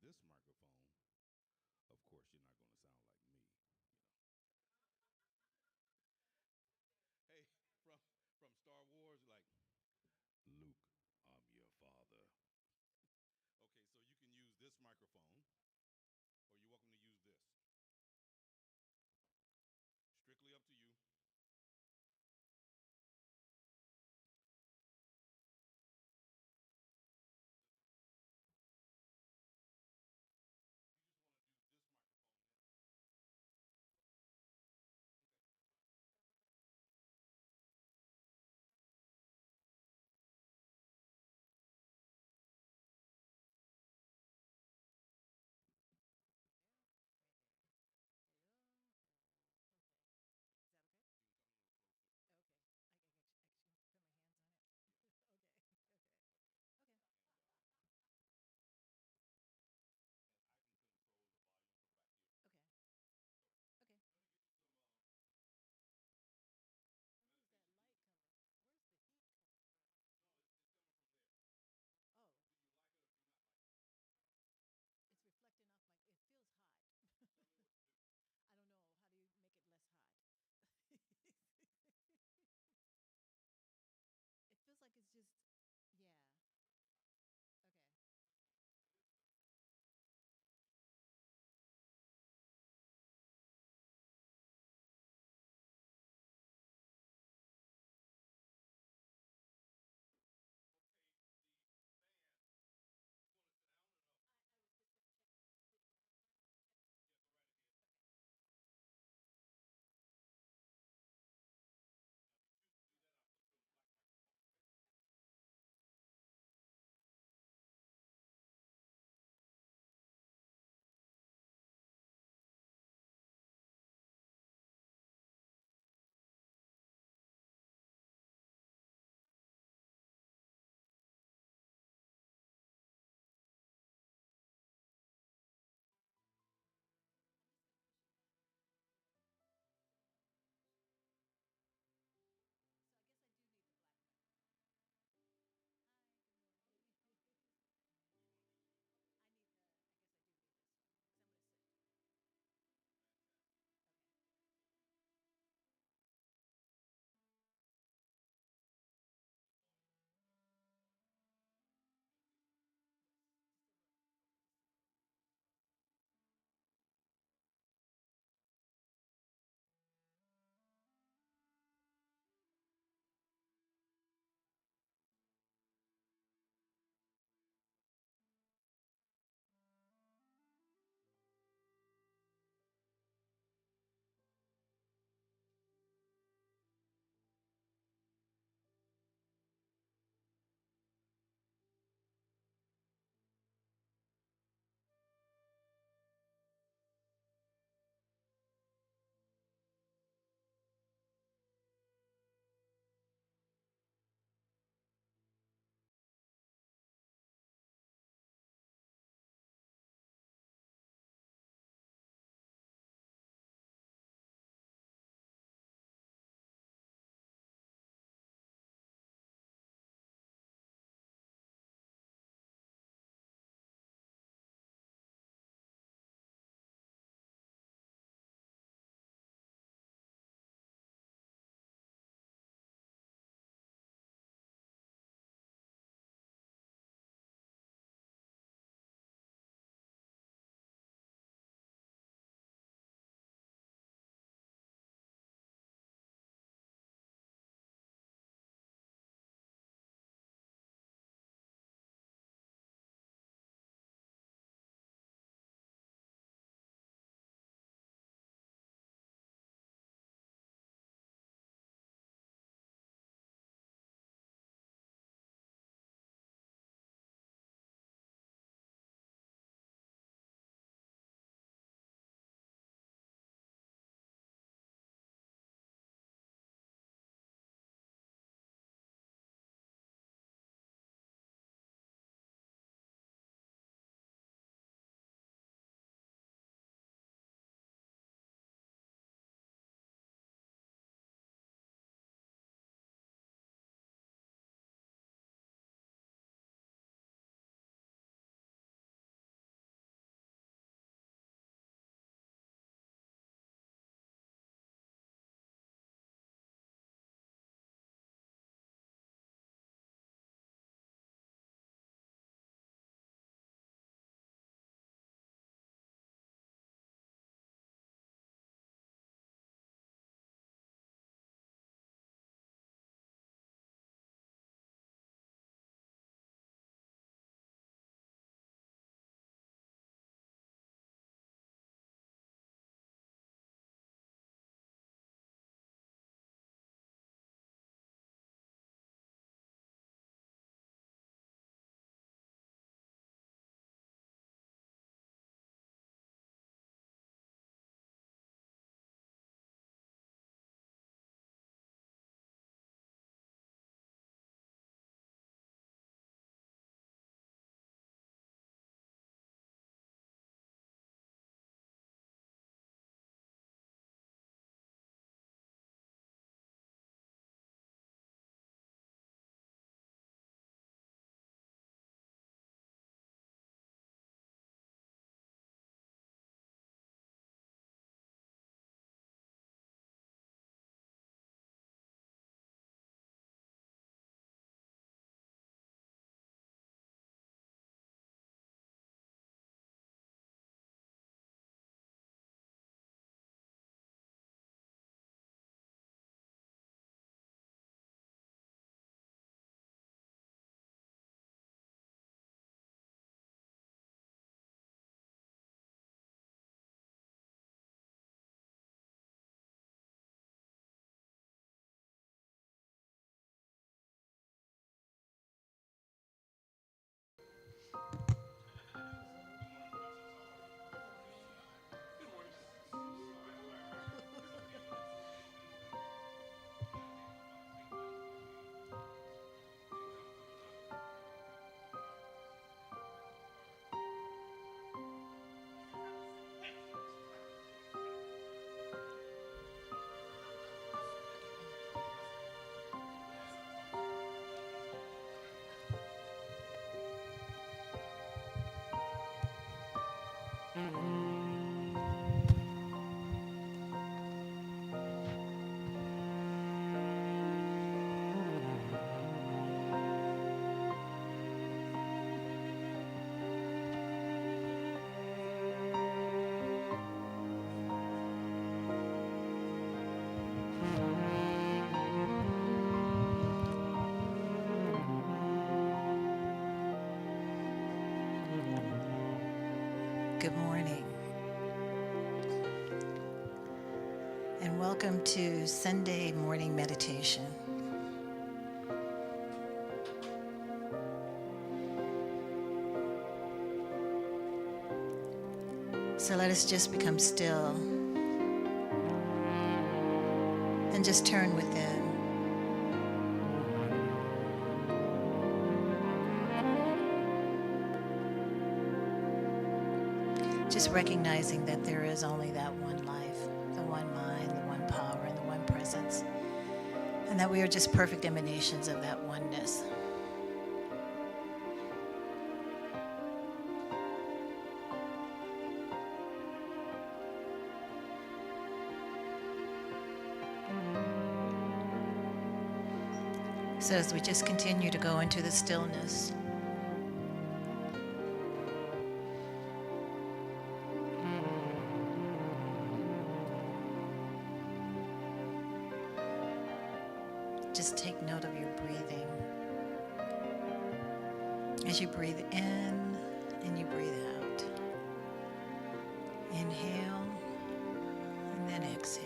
this microphone, of course, you're not going to sound like me. Hey, from Star Wars, like Luke, I'm your father. Okay, so you can use this microphone, or you're welcome to use this. Strictly up to you. You just want to do this microphone then. Okay, that's fine. good morning, and welcome to Sunday morning meditation. So let us just become still and just turn within. Just recognizing that there is only that one life, the one mind, the one power, and the one presence, and that we are just perfect emanations of that oneness. So as we just continue to go into the stillness, just take note of your breathing. As you breathe in and you breathe out. Inhale and then exhale.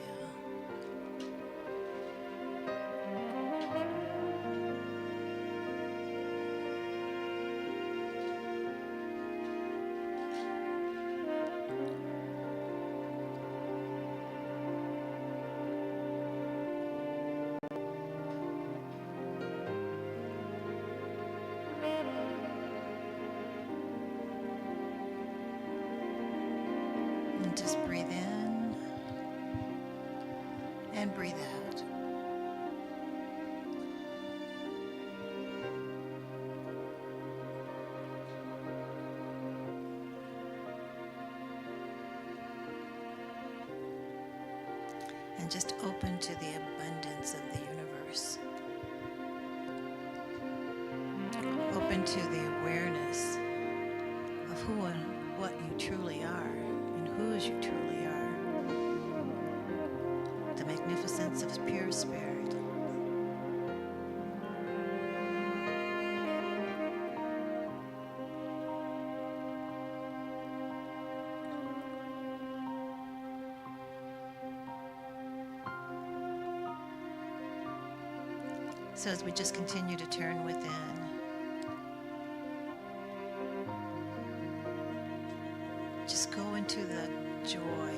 And just breathe in and breathe out. And just open to the abundance of the universe. Open to the awareness of who and what you truly are and whose you truly are. The magnificence of pure spirit. So as we just continue to turn within, just go into the joy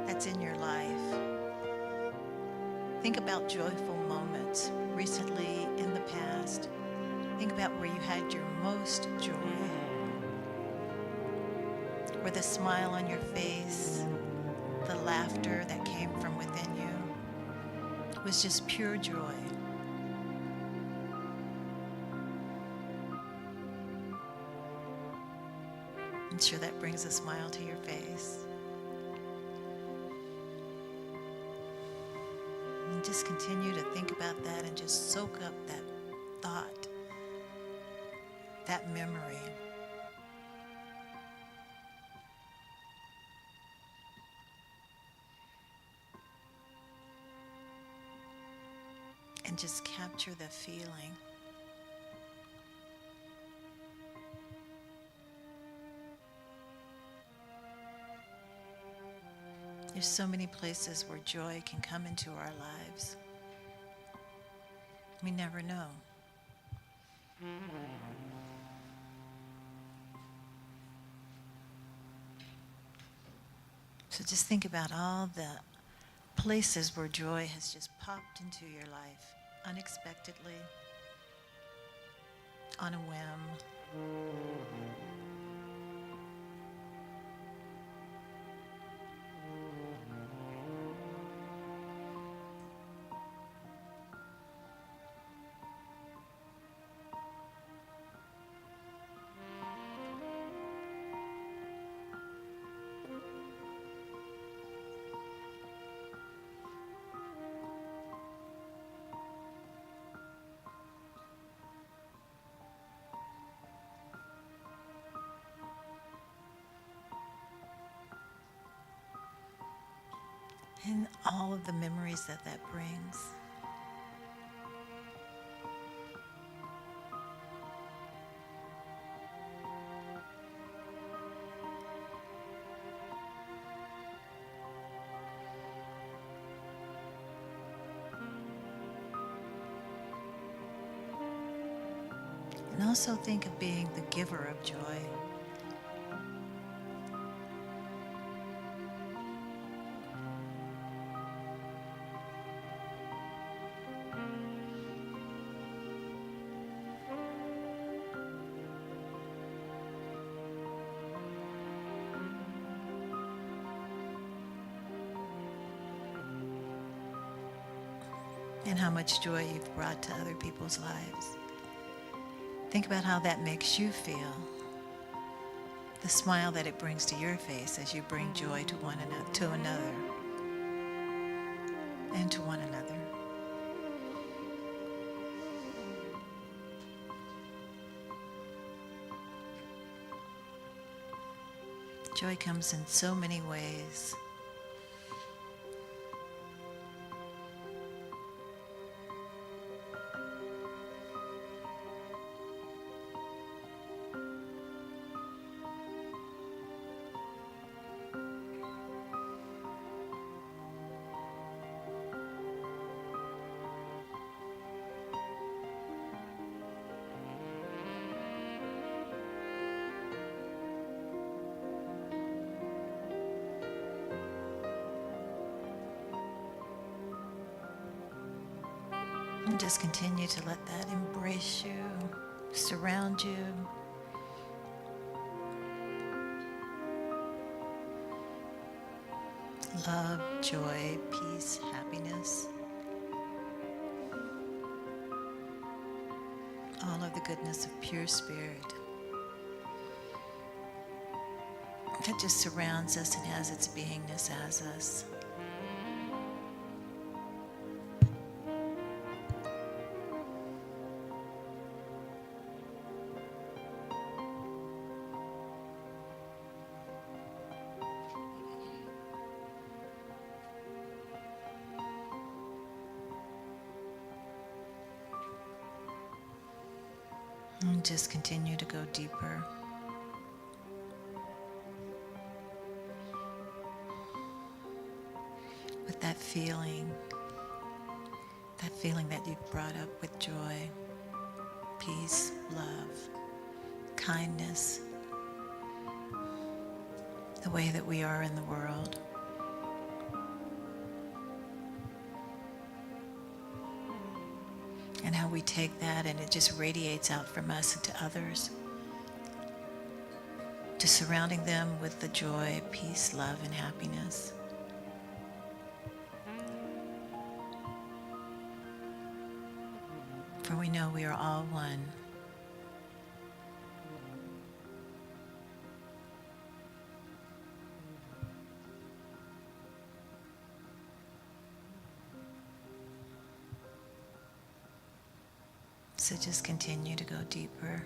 that's in your life. Think about joyful moments recently in the past. Think about where you had your most joy, where the smile on your face, the laughter that came from within you was just pure joy. I'm sure that brings a smile to your face. And just continue to think about that and just soak up that thought, that memory. And just capture the feeling. There's so many places where joy can come into our lives. We never know. So just think about all the places where joy has just popped into your life unexpectedly, on a whim. And all of the memories that brings. And also think of being the giver of joy. And how much joy you've brought to other people's lives. Think about how that makes you feel. The smile that it brings to your face as you bring joy to one another, to another, and to one another. Joy comes in so many ways. And just continue to let that embrace you, surround you. Love, joy, peace, happiness. All of the goodness of pure spirit that just surrounds us and has its beingness as us. And just continue to go deeper. With that feeling that you've brought up with joy, peace, love, kindness, the way that we are in the world. And how we take that and it just radiates out from us into others, to surrounding them with the joy, peace, love, and happiness. For we know we are all one. So just continue to go deeper.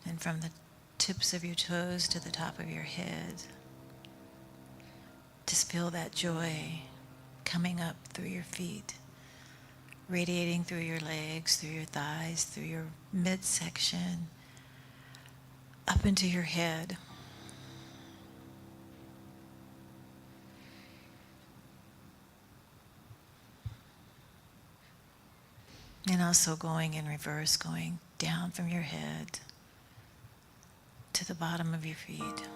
And from the tips of your toes to the top of your head, just feel that joy coming up through your feet, radiating through your legs, through your thighs, through your midsection, up into your head. And also going in reverse, going down from your head to the bottom of your feet.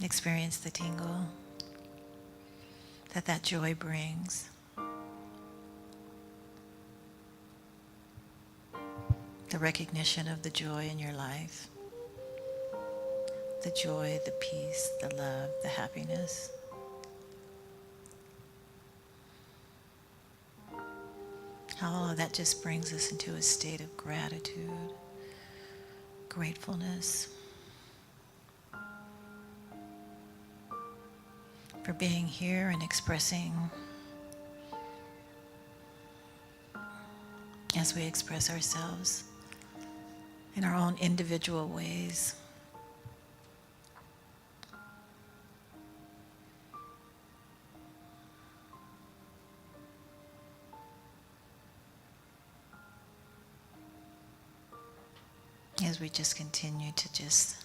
Experience the tingle that joy brings. The recognition of the joy in your life. The joy, the peace, the love, the happiness. How all of that just brings us into a state of gratitude, gratefulness for being here and expressing as we express ourselves in our own individual ways. As we just continue to just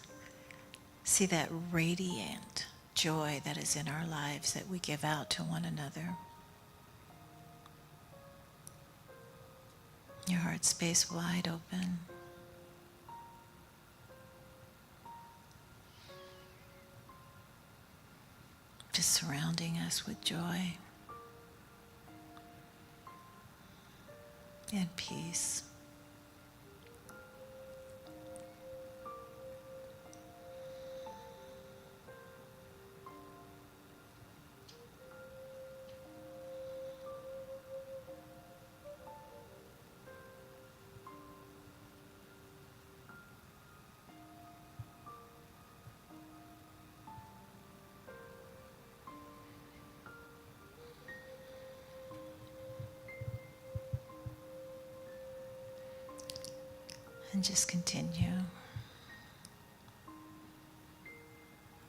see that radiant joy that is in our lives that we give out to one another. Your heart space wide open. Just surrounding us with joy and peace. And just continue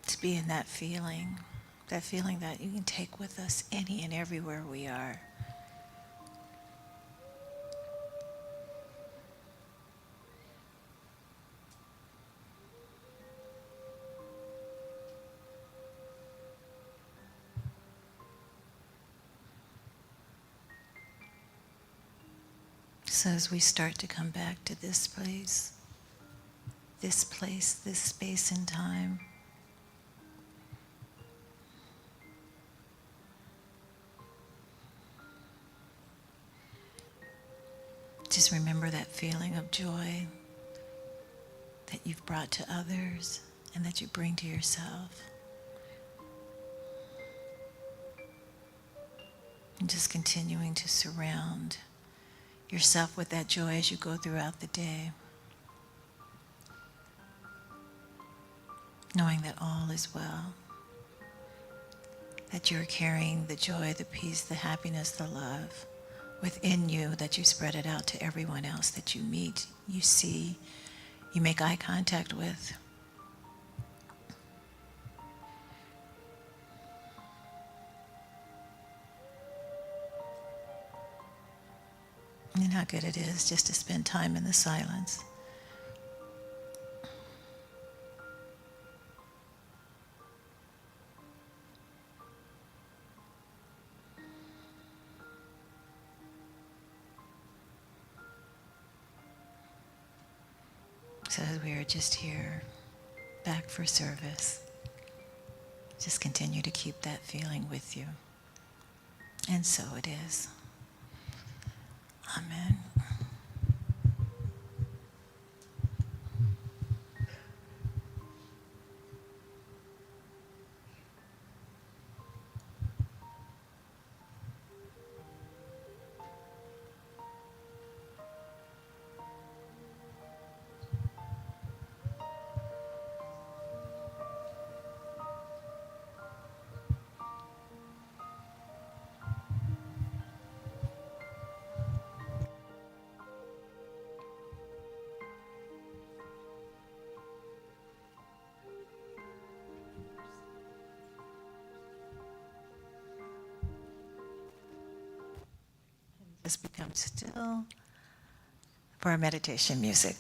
to be in that feeling that you can take with us any and everywhere we are. So as we start to come back to this place, this space and time, just remember that feeling of joy that you've brought to others and that you bring to yourself. And just continuing to surround yourself with that joy as you go throughout the day, knowing that all is well, that you're carrying the joy, the peace, the happiness, the love within you, that you spread it out to everyone else that you meet, you see, you make eye contact with. And how good it is just to spend time in the silence. So as we are just here, back for service, just continue to keep that feeling with you. And so it is. Amen. Just become still for our meditation music.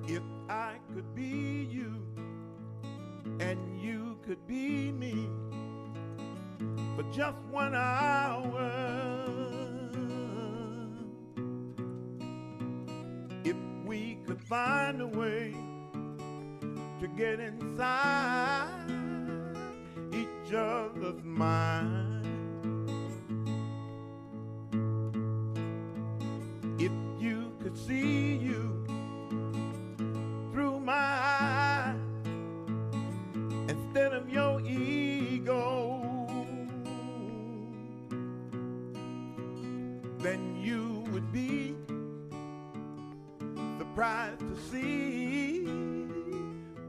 If I could be you and you could be me for just 1 hour, if we could find a way to get inside each other's mind, if you could see you through my eyes instead of your ego, then you would be surprised to see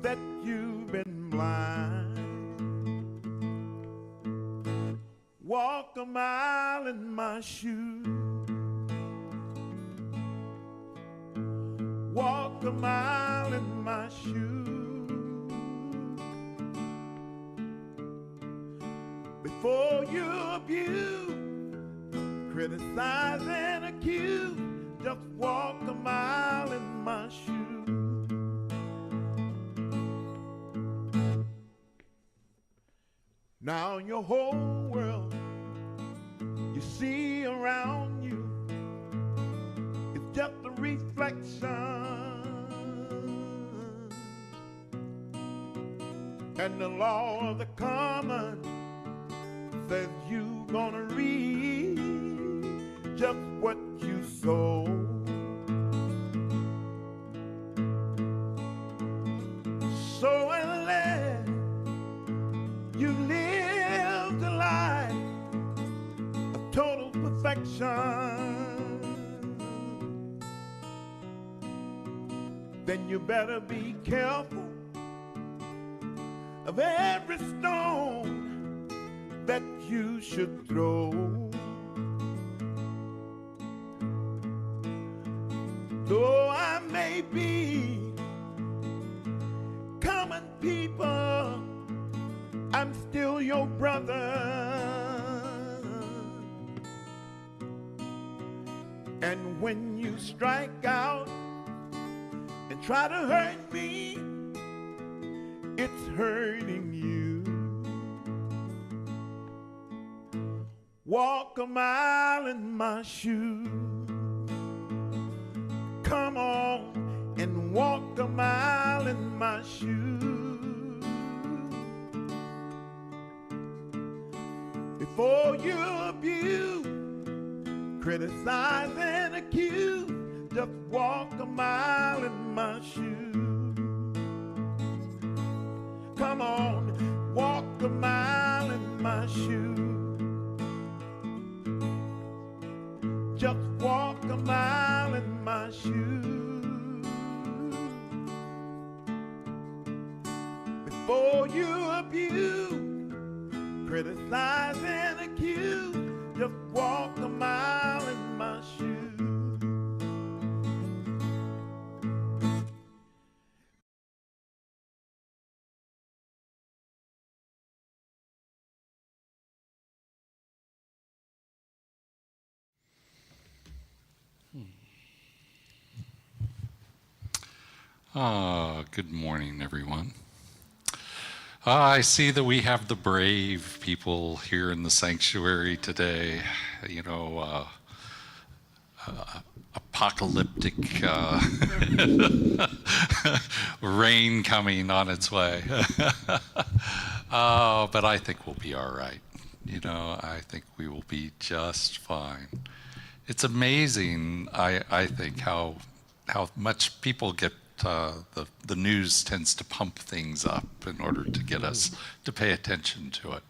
that you've been blind. Walk a mile in my shoes, walk a mile in my shoes, before you abuse, criticize and accuse. Just walk a mile in my shoes. Now your whole world you see around you is just a reflection, and the law of the common says you gonna reap just what you sow. So unless you live the life of total perfection, then you better be careful of every stone that you should throw. Though I may be common people, I'm still your brother. And when you strike out and try to hurt me, it's hurting you. Walk a mile in my shoes. Come on and walk a mile in my shoes. Before you abuse, criticize and accuse, just walk a mile in my shoes. Come on, walk a mile in my shoes. Just walk a mile in my shoes. Before you abuse, criticize and accuse, just walk a mile in my shoes. Good morning, everyone. I see that we have the brave people here in the sanctuary today. You know, apocalyptic rain coming on its way. But I think we'll be all right. You know, I think we will be just fine. It's amazing, I think, how much people get the news tends to pump things up in order to get us to pay attention to it.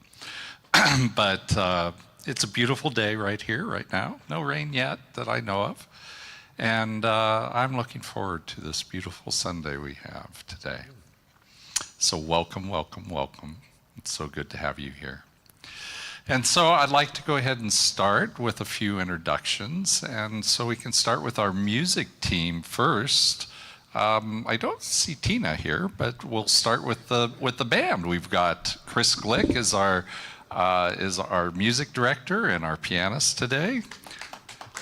But it's a beautiful day right here, right now. No rain yet that I know of. And I'm looking forward to this beautiful Sunday we have today. So welcome, welcome, welcome. It's so good to have you here. And so I'd like to go ahead and start with a few introductions. And so we can start with our music team first. I don't see Tina here, but we'll start with the band. We've got Chris Glick is our music director and our pianist today,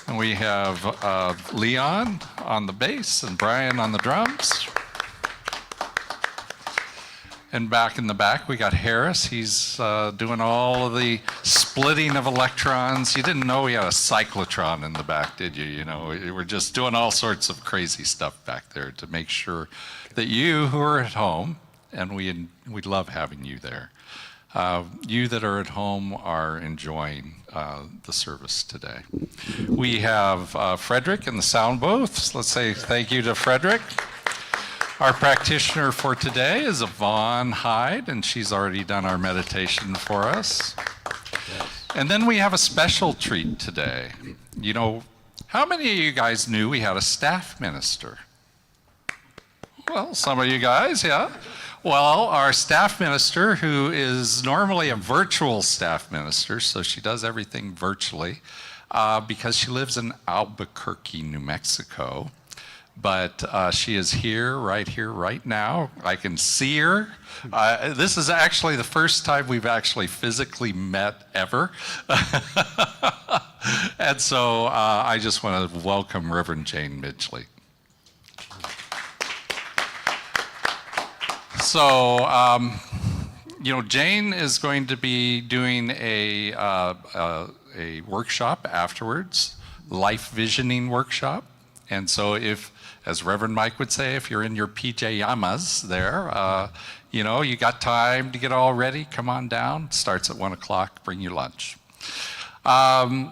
and we have Leon on the bass and Brian on the drums. And back in the back, we got Harris. He's doing all of the splitting of electrons. You didn't know we had a cyclotron in the back, did you? You know, we're just doing all sorts of crazy stuff back there to make sure that you who are at home, and we love having you there, you that are at home are enjoying the service today. We have Frederick in the sound booth. Let's say thank you to Frederick. Our practitioner for today is Yvonne Hyde, and she's already done our meditation for us. Yes. And then we have a special treat today. You know, how many of you guys knew we had a staff minister? Well, some of you guys, yeah. Well, our staff minister, who is normally a virtual staff minister, so she does everything virtually, because she lives in Albuquerque, New Mexico. but she is here, right now. I can see her. This is actually the first time we've actually physically met ever. And so I just want to welcome Reverend Jane Midgley. So, Jane is going to be doing a workshop afterwards, life visioning workshop. And so if, as Reverend Mike would say, if you're in your PJamas there, you got time to get all ready, come on down. Starts at 1 o'clock, bring your lunch. And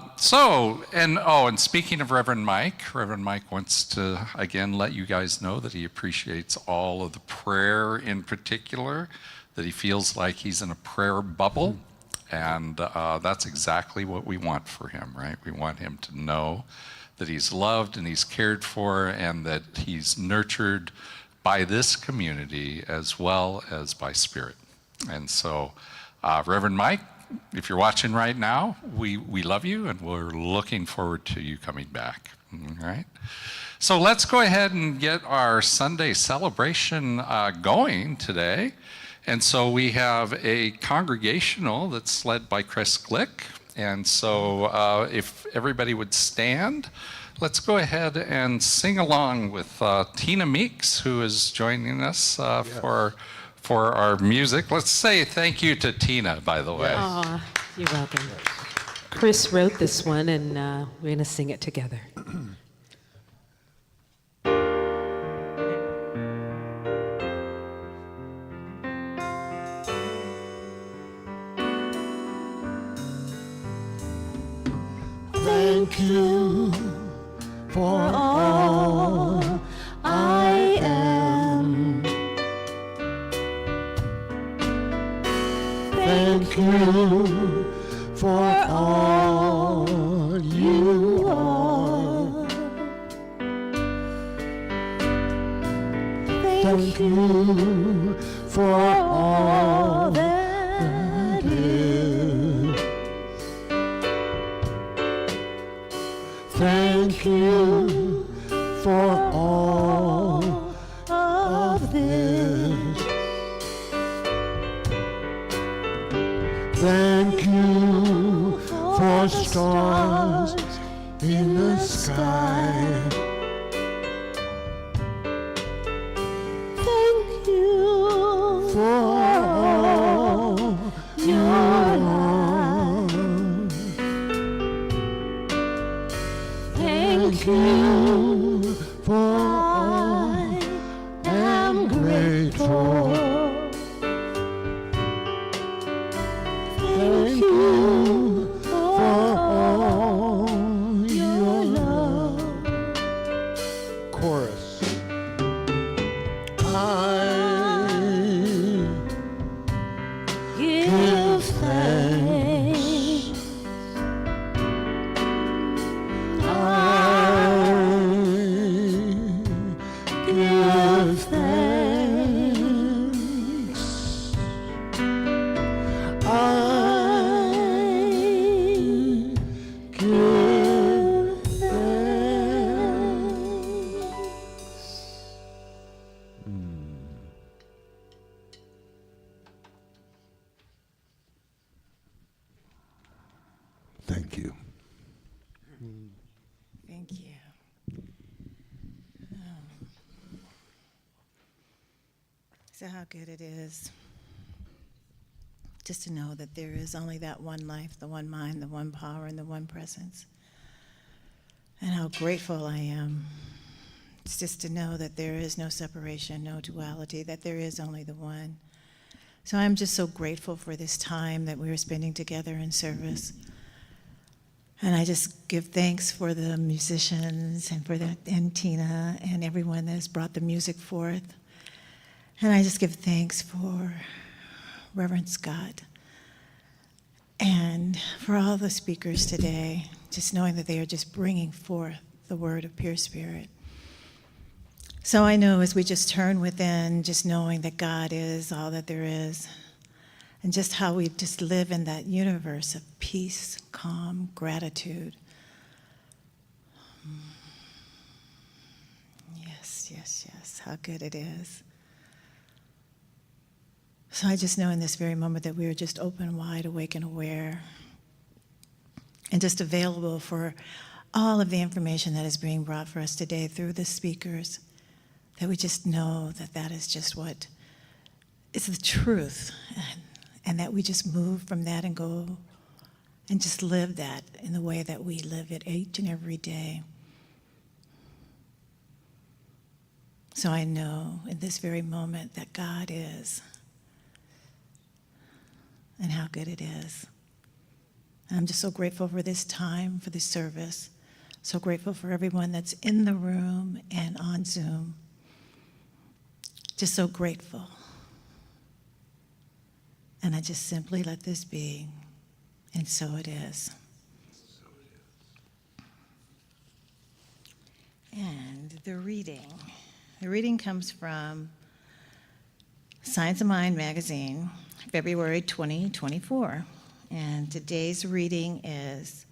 speaking of Reverend Mike wants to, again, let you guys know that he appreciates all of the prayer in particular, that he feels like he's in a prayer bubble. And that's exactly what we want for him, right? We want him to know that he's loved and he's cared for and that he's nurtured by this community as well as by spirit. And so, Reverend Mike, if you're watching right now, we love you and we're looking forward to you coming back, all right? So let's go ahead and get our Sunday celebration going today. And so we have a congregational that's led by Chris Glick. And so if everybody would stand, let's go ahead and sing along with Tina Meeks, who is joining us for our music. Let's say thank you to Tina, by the way. Aw, you're welcome. Chris wrote this one, and we're going to sing it together. Thank you for all I am. Thank you for all you are. Thank you for all that is. Thank you for all of this. Thank you for stars in the sky. Thank you for all your love. Thank you for all I am grateful. Thank you for all your love. Chorus. I give thanks. I give thanks. I give thanks. Thank you. Thank you. So how good it is just to know that there is only that one life, the one mind, the one power, and the one presence. And how grateful I am. It's just to know that there is no separation, no duality, that there is only the one. So I'm just so grateful for this time that we are spending together in service. And I just give thanks for the musicians and Tina and everyone that has brought the music forth. And I just give thanks for Reverend Scott and for all the speakers today, just knowing that they are just bringing forth the word of pure spirit. So I know as we just turn within, just knowing that God is all that there is, and just how we just live in that universe of peace, calm, gratitude. Yes. yes, yes, yes. How good it is. So I just know in this very moment that we are just open, wide awake, and aware, and just available for all of the information that is being brought for us today through the speakers, that we just know that that is just what is the truth, and that we just move from that and go and just live that in the way that we live it each and every day. So I know in this very moment that God is, and how good it is. I'm just so grateful for this time, for this service. So grateful for everyone that's in the room and on Zoom. Just so grateful. And I just simply let this be, and so it is. And the reading comes from Science of Mind magazine, February 2024. And today's reading is,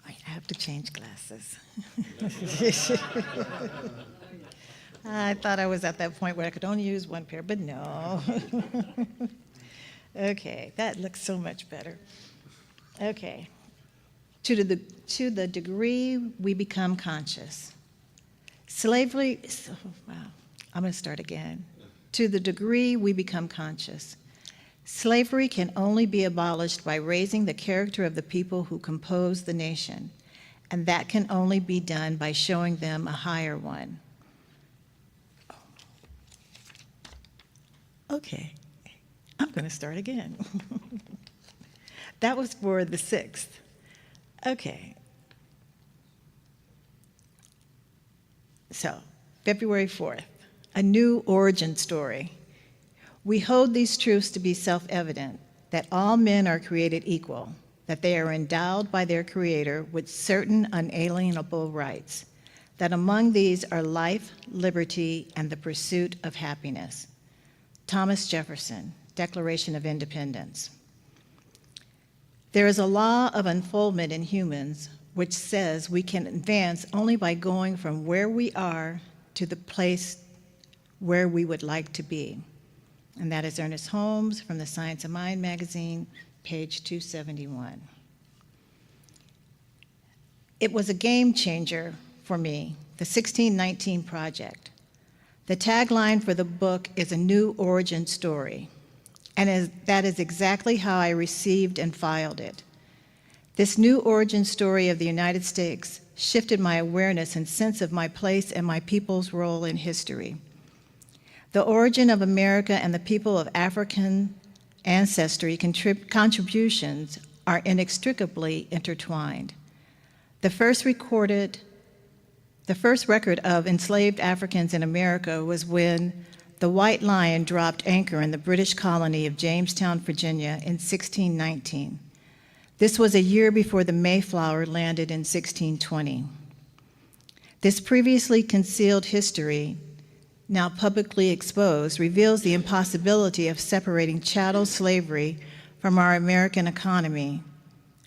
I have to change glasses. I thought I was at that point where I could only use one pair, but no. Okay, that looks so much better. Okay. To the degree we become conscious. Slavery, wow, I'm going to start again. To the degree we become conscious. Slavery can only be abolished by raising the character of the people who compose the nation, and that can only be done by showing them a higher one. Okay, I'm going to start again. That was for the 6th. Okay. So, February 4th, a new origin story. We hold these truths to be self-evident, that all men are created equal, that they are endowed by their Creator with certain unalienable rights, that among these are life, liberty, and the pursuit of happiness. Thomas Jefferson, Declaration of Independence. There is a law of unfoldment in humans which says we can advance only by going from where we are to the place where we would like to be. And that is Ernest Holmes from the Science of Mind magazine, page 271. It was a game changer for me, the 1619 Project. The tagline for the book is a new origin story, and that is exactly how I received and filed it. This new origin story of the United States shifted my awareness and sense of my place and my people's role in history. The origin of America and the people of African ancestry contributions are inextricably intertwined. The first record of enslaved Africans in America was when the White Lion dropped anchor in the British colony of Jamestown, Virginia in 1619. This was a year before the Mayflower landed in 1620. This previously concealed history, now publicly exposed, reveals the impossibility of separating chattel slavery from our American economy,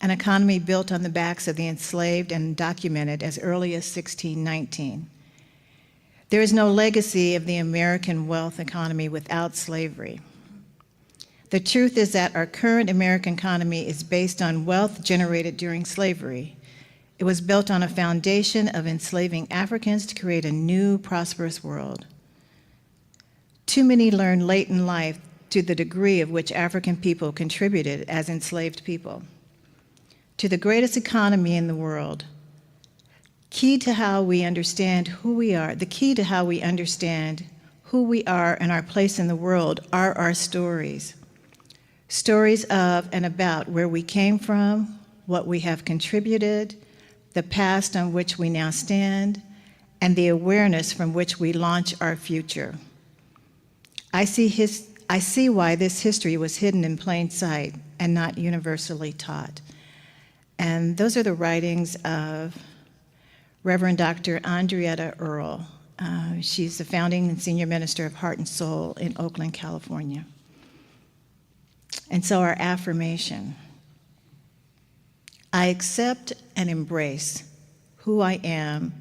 an economy built on the backs of the enslaved and documented as early as 1619. There is no legacy of the American wealth economy without slavery. The truth is that our current American economy is based on wealth generated during slavery. It was built on a foundation of enslaving Africans to create a new, prosperous world. Too many learn late in life to the degree of which African people contributed as enslaved people to the greatest economy in the world. The key to how we understand who we are and our place in the world are our stories. Stories of and about where we came from, what we have contributed, the past on which we now stand, and the awareness from which we launch our future. I see why this history was hidden in plain sight and not universally taught. And those are the writings of Reverend Dr. Andrietta Earle. She's the founding and senior minister of Heart and Soul in Oakland, California. And so our affirmation: I accept and embrace who I am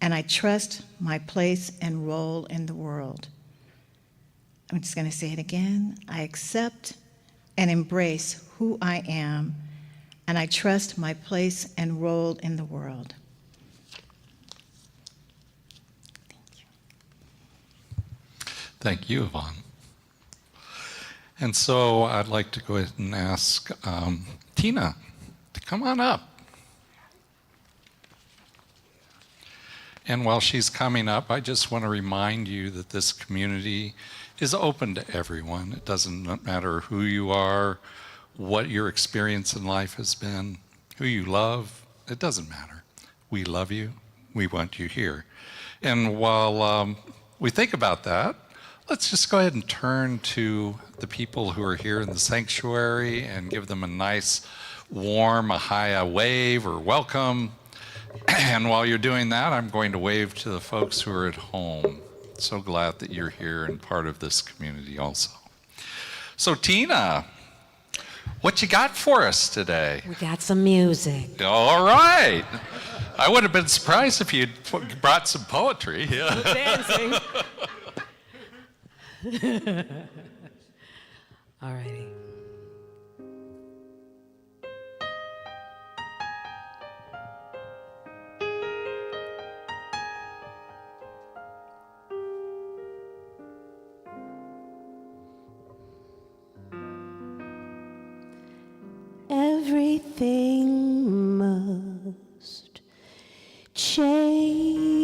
and I trust my place and role in the world. I'm just going to say it again. I accept and embrace who I am, and I trust my place and role in the world. Thank you, Yvonne. And so I'd like to go ahead and ask Tina to come on up. And while she's coming up, I just want to remind you that this community is open to everyone. It doesn't matter who you are, what your experience in life has been, who you love. It doesn't matter. We love you. We want you here. And while we think about that, let's just go ahead and turn to the people who are here in the sanctuary and give them a nice, warm Ahiah wave or welcome. And while you're doing that, I'm going to wave to the folks who are at home. So glad that you're here and part of this community also. So Tina, what you got for us today? We got some music. All right. I would have been surprised if you'd brought some poetry. Dancing. All righty. Everything must change.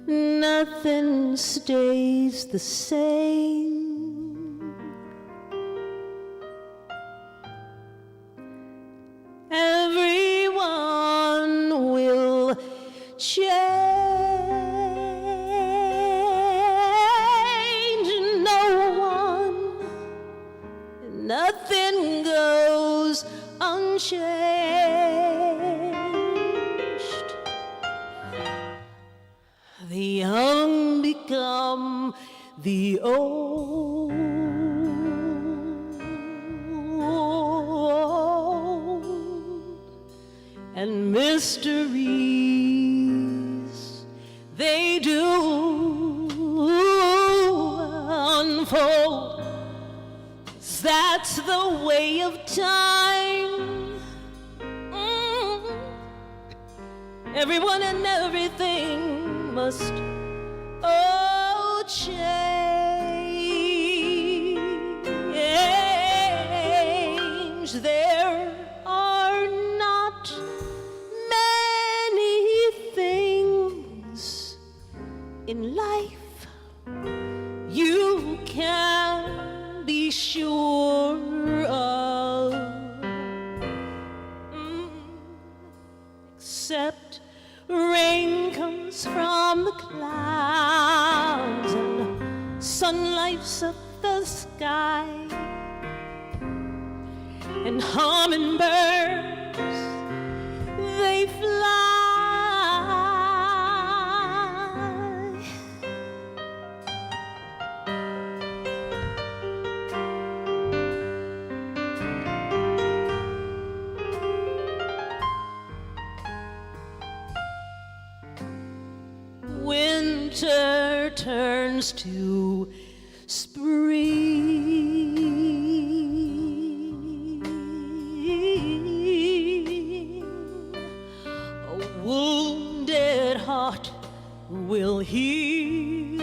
Nothing stays the same. Everyone will change. Nothing goes unchanged. The young become the old, and mysteries they do unfold. That's the way of time. Everyone and everything must change. There are not many things in life you can be sure of, except rain comes from the clouds and sun lights up the sky, and hummingbirds, they fly. Winter turns to spring. A wounded heart will heal,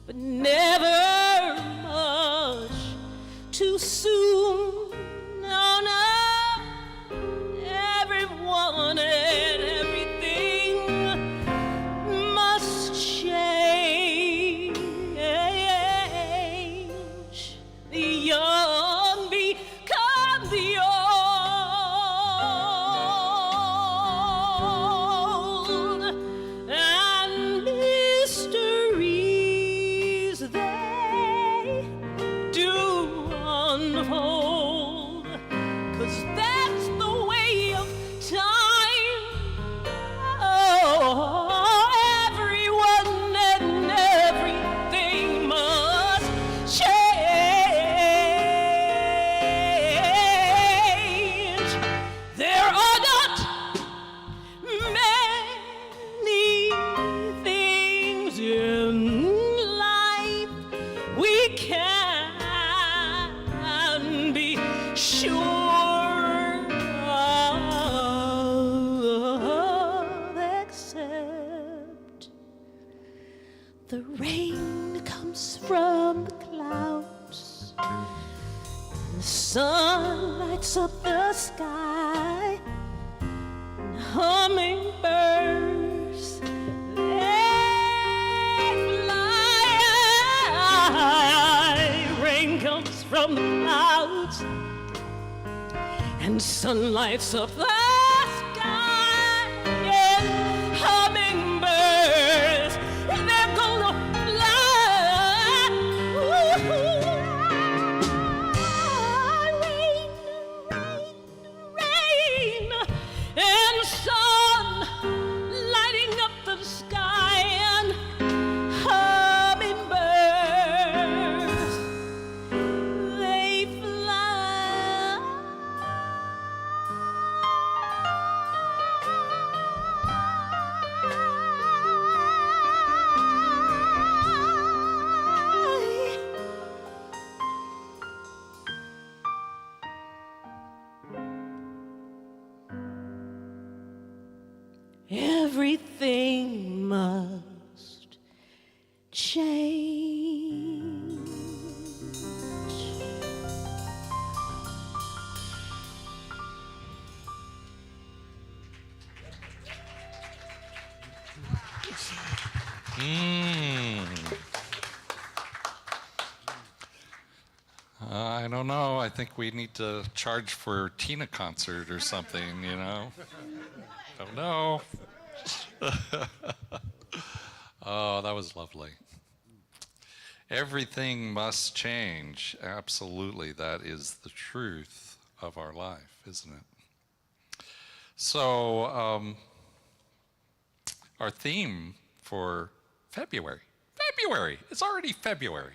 but never much too soon. No, no. Everyone and everything must change. The young become the old, and mysteries they The rain comes from the clouds, the sun lights up the sky, and hummingbirds, they fly. Rain comes from the clouds, and sun lights up the sky, and hummingbirds, they're gonna fly. Rain, rain, rain, and sun lighting up the sky, and hummingbirds, they fly. Everything must change. I don't know. I think we need to charge for Tina concert or something, you know? Don't know. Oh, that was lovely. Everything must change. Absolutely. That is the truth of our life, isn't it? So, our theme for February. It's already February.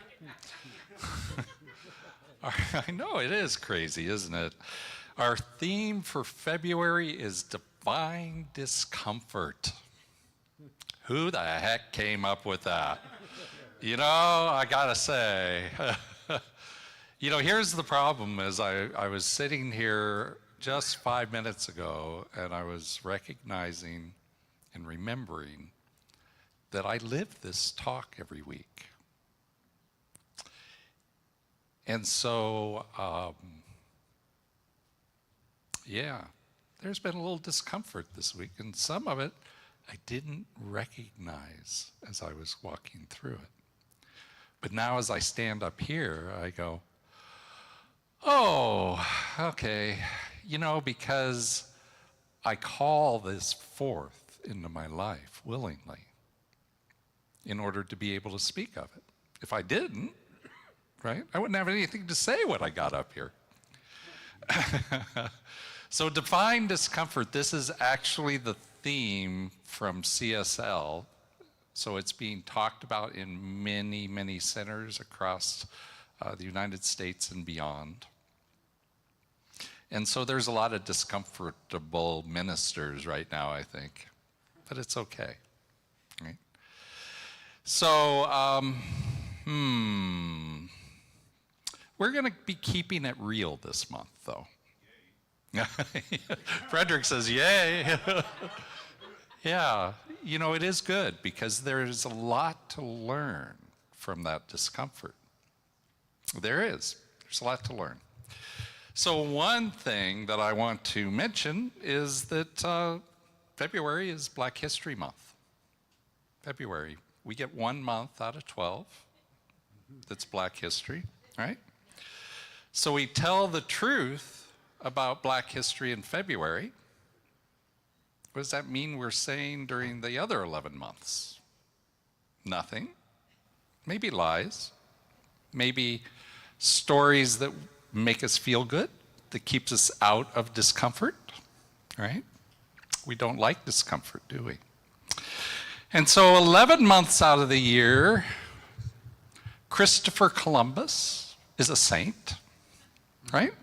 I know, it is crazy, isn't it? Our theme for February is divine discomfort. Who the heck came up with that? You know, I gotta say. You know, here's the problem is I was sitting here just 5 minutes ago, and I was recognizing and remembering that I live this talk every week. And so, yeah, there's been a little discomfort this week, and some of it I didn't recognize as I was walking through it. But now as I stand up here, I go, oh, okay, you know, because I call this forth into my life willingly in order to be able to speak of it. If I didn't, right, I wouldn't have anything to say when I got up here. So divine discomfort, this is actually the theme from CSL. So it's being talked about in many, many centers across the United States and beyond. And so there's a lot of discomfortable ministers right now, I think. But it's okay, right? So, we're going to be keeping it real this month, though. Frederick says, yay. Yeah, you know, it is good because there's a lot to learn from that discomfort. There's a lot to learn. So one thing that I want to mention is that February is Black History Month. February, we get 1 month out of 12 that's Black history, right? So we tell the truth about Black history in February. What does that mean we're saying during the other 11 months? Nothing. Maybe lies. Maybe stories that make us feel good, that keeps us out of discomfort, right? We don't like discomfort, do we? And so 11 months out of the year, Christopher Columbus is a saint, right?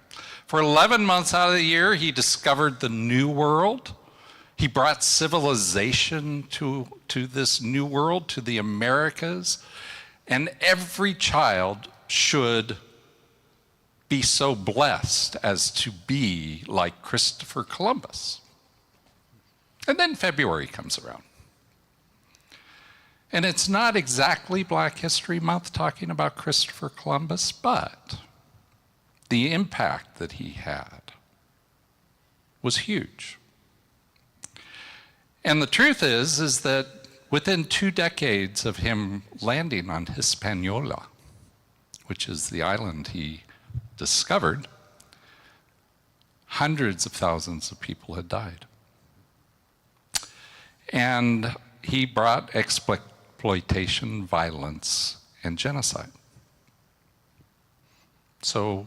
For 11 months out of the year, he discovered the New World. He brought civilization to this New World, to the Americas. And every child should be so blessed as to be like Christopher Columbus. And then February comes around. And it's not exactly Black History Month talking about Christopher Columbus, but the impact that he had was huge. And the truth is that within 2 decades of him landing on Hispaniola, which is the island he discovered, hundreds of thousands of people had died. And he brought exploitation, violence, and genocide. So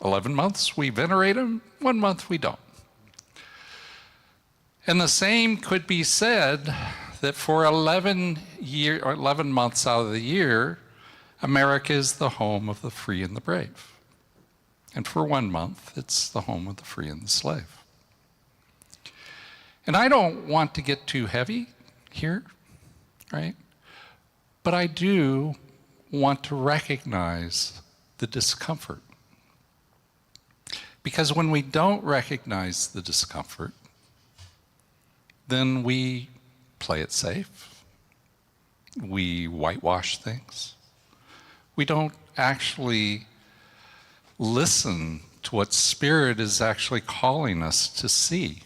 11 months we venerate him, 1 month we don't. And the same could be said that for 11 months out of the year, America is the home of the free and the brave. And for 1 month, it's the home of the free and the slave. And I don't want to get too heavy here, right? But I do want to recognize the discomfort. Because when we don't recognize the discomfort, then we play it safe. We whitewash things. We don't actually listen to what Spirit is actually calling us to see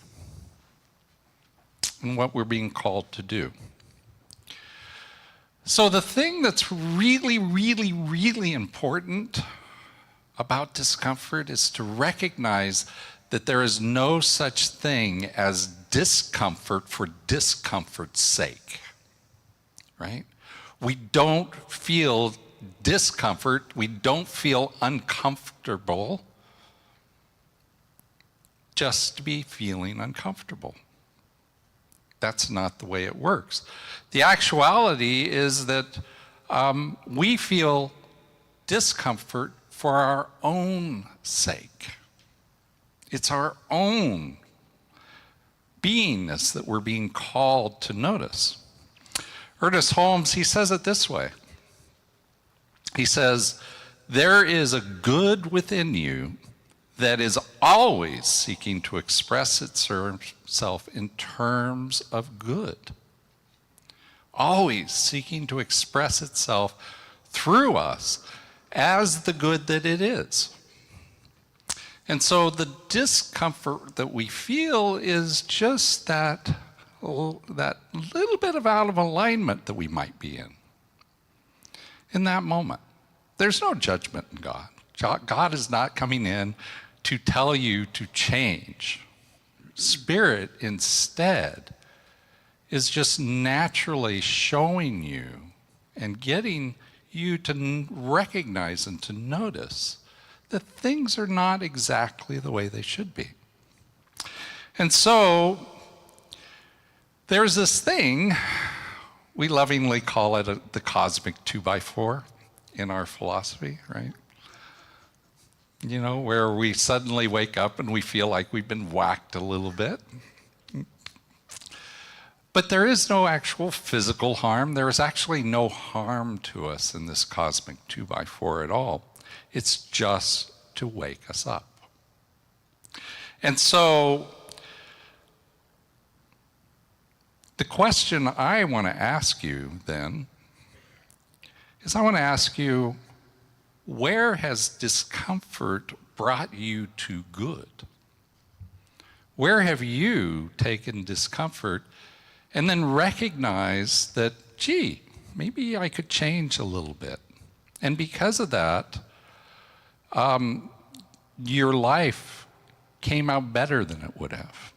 and what we're being called to do. So the thing that's really, really, really important about discomfort is to recognize that there is no such thing as discomfort for discomfort's sake, right? We don't feel discomfort, we don't feel uncomfortable just to be feeling uncomfortable. That's not the way it works. The actuality is that we feel discomfort for our own sake. It's our own beingness that we're being called to notice. Ernest Holmes, he says it this way. He says, there is a good within you that is always seeking to express itself in terms of good. Always seeking to express itself through us as the good that it is. And so the discomfort that we feel is just that little bit of out of alignment that we might be in that moment. There's no judgment in God. God is not coming in to tell you to change. Spirit instead is just naturally showing you and getting you to recognize and to notice that things are not exactly the way they should be. And so there's this thing, we lovingly call it the cosmic 2x4 in our philosophy, right? You know, where we suddenly wake up and we feel like we've been whacked a little bit. But there is no actual physical harm. There is actually no harm to us in this cosmic 2x4 at all. It's just to wake us up. And so the question I want to ask you then is I want to ask you, where has discomfort brought you to good? Where have you taken discomfort and then recognized that, gee, maybe I could change a little bit? And because of that, your life came out better than it would have.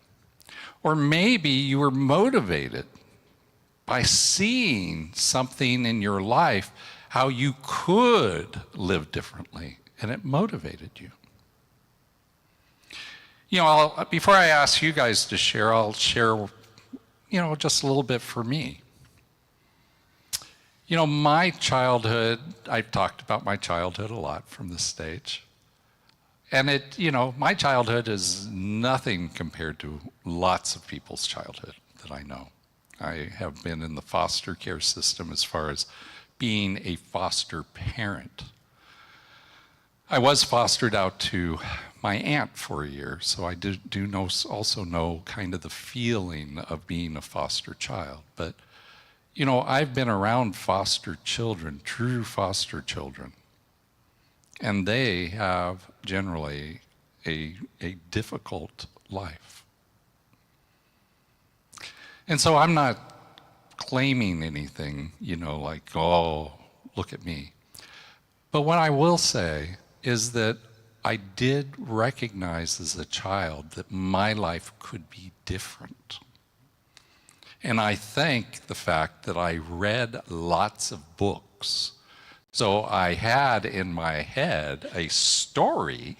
Or maybe you were motivated by seeing something in your life, how you could live differently, and it motivated you. You know, before I ask you guys to share, I'll share, just a little bit for me. You know, my childhood, I've talked about my childhood a lot from this stage. And my childhood is nothing compared to lots of people's childhood that I know. I have been in the foster care system as far as being a foster parent. I was fostered out to my aunt for a year, so I also know kind of the feeling of being a foster child. But You know, I've been around foster children, true foster children, and they have generally a difficult life. And so I'm not claiming anything, you know, like, oh, look at me. But what I will say is that I did recognize as a child that my life could be different. And I thank the fact that I read lots of books. So I had in my head a story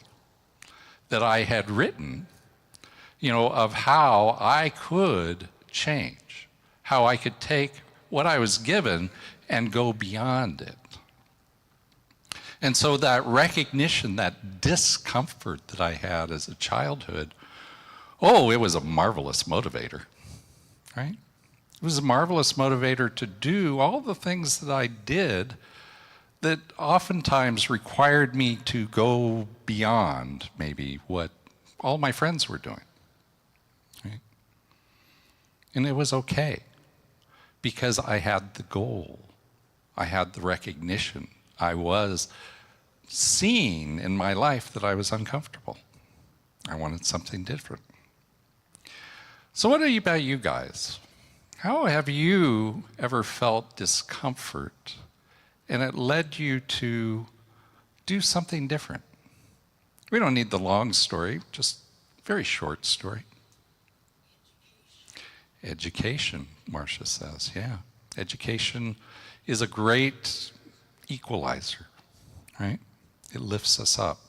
that I had written, you know, of how I could change, how I could take what I was given and go beyond it. And so that recognition, that discomfort that I had as a childhood, oh, it was a marvelous motivator, right? It was a marvelous motivator to do all the things that I did that oftentimes required me to go beyond maybe what all my friends were doing, right? And it was okay because I had the goal. I had the recognition. I was seeing in my life that I was uncomfortable. I wanted something different. So what about you guys? How have you ever felt discomfort and it led you to do something different? We don't need the long story, just a very short story. Education, Marcia says, yeah. Education is a great equalizer, right? It lifts us up.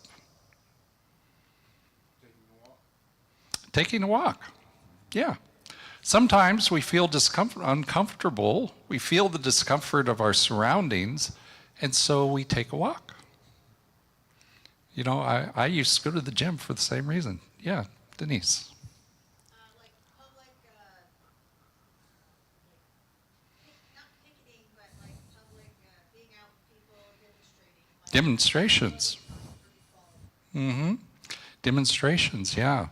Taking a walk, yeah. Sometimes we feel uncomfortable. We feel the discomfort of our surroundings, and so we take a walk. You know, I used to go to the gym for the same reason. Yeah, Denise. Like public, not picketing, but like public being out with people demonstrating. Demonstrations. Mm-hmm. Demonstrations, yeah.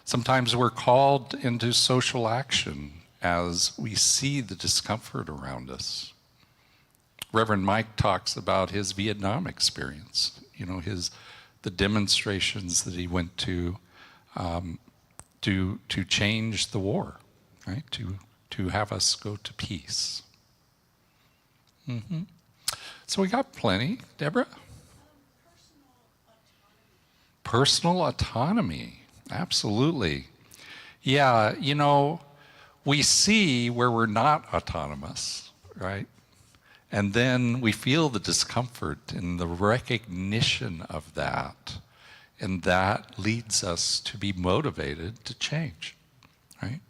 Sometimes we're called into social action as we see the discomfort around us. Reverend Mike talks about his Vietnam experience, you know, the demonstrations that he went to change the war, right? To have us go to peace. Mm-hmm. So we got plenty. Deborah? Personal autonomy. Absolutely. Yeah, you know, we see where we're not autonomous, right? And then we feel the discomfort and the recognition of that. And that leads us to be motivated to change, right?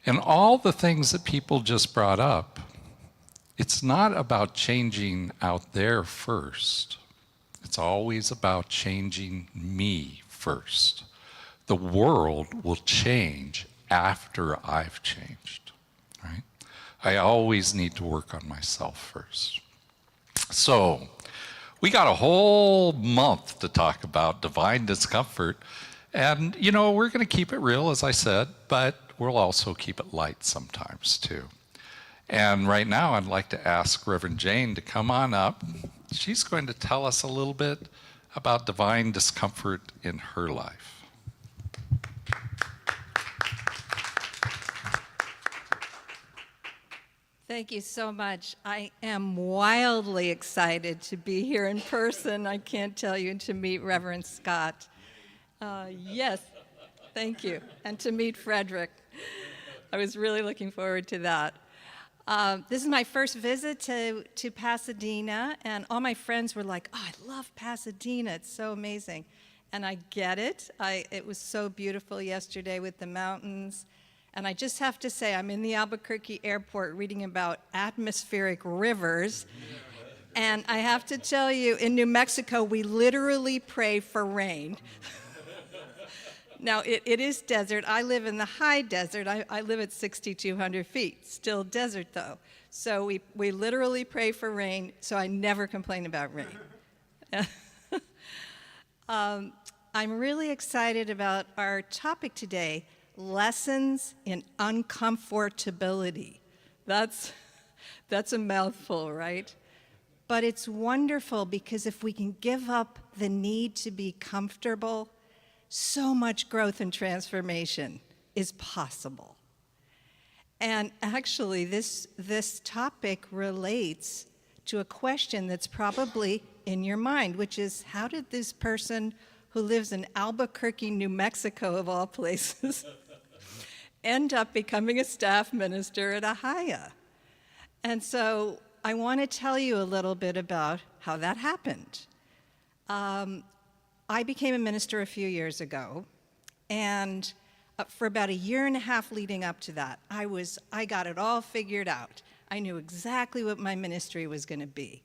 And all the things that people just brought up, it's not about changing out there first. It's always about changing me first. The world will change after I've changed, right? I always need to work on myself first. So, we got a whole month to talk about divine discomfort. And, you know, we're going to keep it real, as I said, but we'll also keep it light sometimes, too. And right now, I'd like to ask Reverend Jane to come on up. She's going to tell us a little bit about divine discomfort in her life. Thank you so much. I am wildly excited to be here in person. I can't tell you, to meet Reverend Scott. Yes, thank you. And to meet Frederick. I was really looking forward to that. This is my first visit to Pasadena, and all my friends were like, oh, I love Pasadena. It's so amazing. And I get it. It was so beautiful yesterday with the mountains. And I just have to say, I'm in the Albuquerque airport reading about atmospheric rivers. And I have to tell you, in New Mexico, we literally pray for rain. Now, it is desert. I live in the high desert. I live at 6,200 feet, still desert though. So we literally pray for rain, so I never complain about rain. I'm really excited about our topic today, lessons in uncomfortability. That's a mouthful, right? But it's wonderful because if we can give up the need to be comfortable, so much growth and transformation is possible. And actually, this topic relates to a question that's probably in your mind, which is, how did this person who lives in Albuquerque, New Mexico, of all places, end up becoming a staff minister at Ahiah? And so I want to tell you a little bit about how that happened. I became a minister a few years ago, and for about a year and a half leading up to that, I got it all figured out. I knew exactly what my ministry was going to be.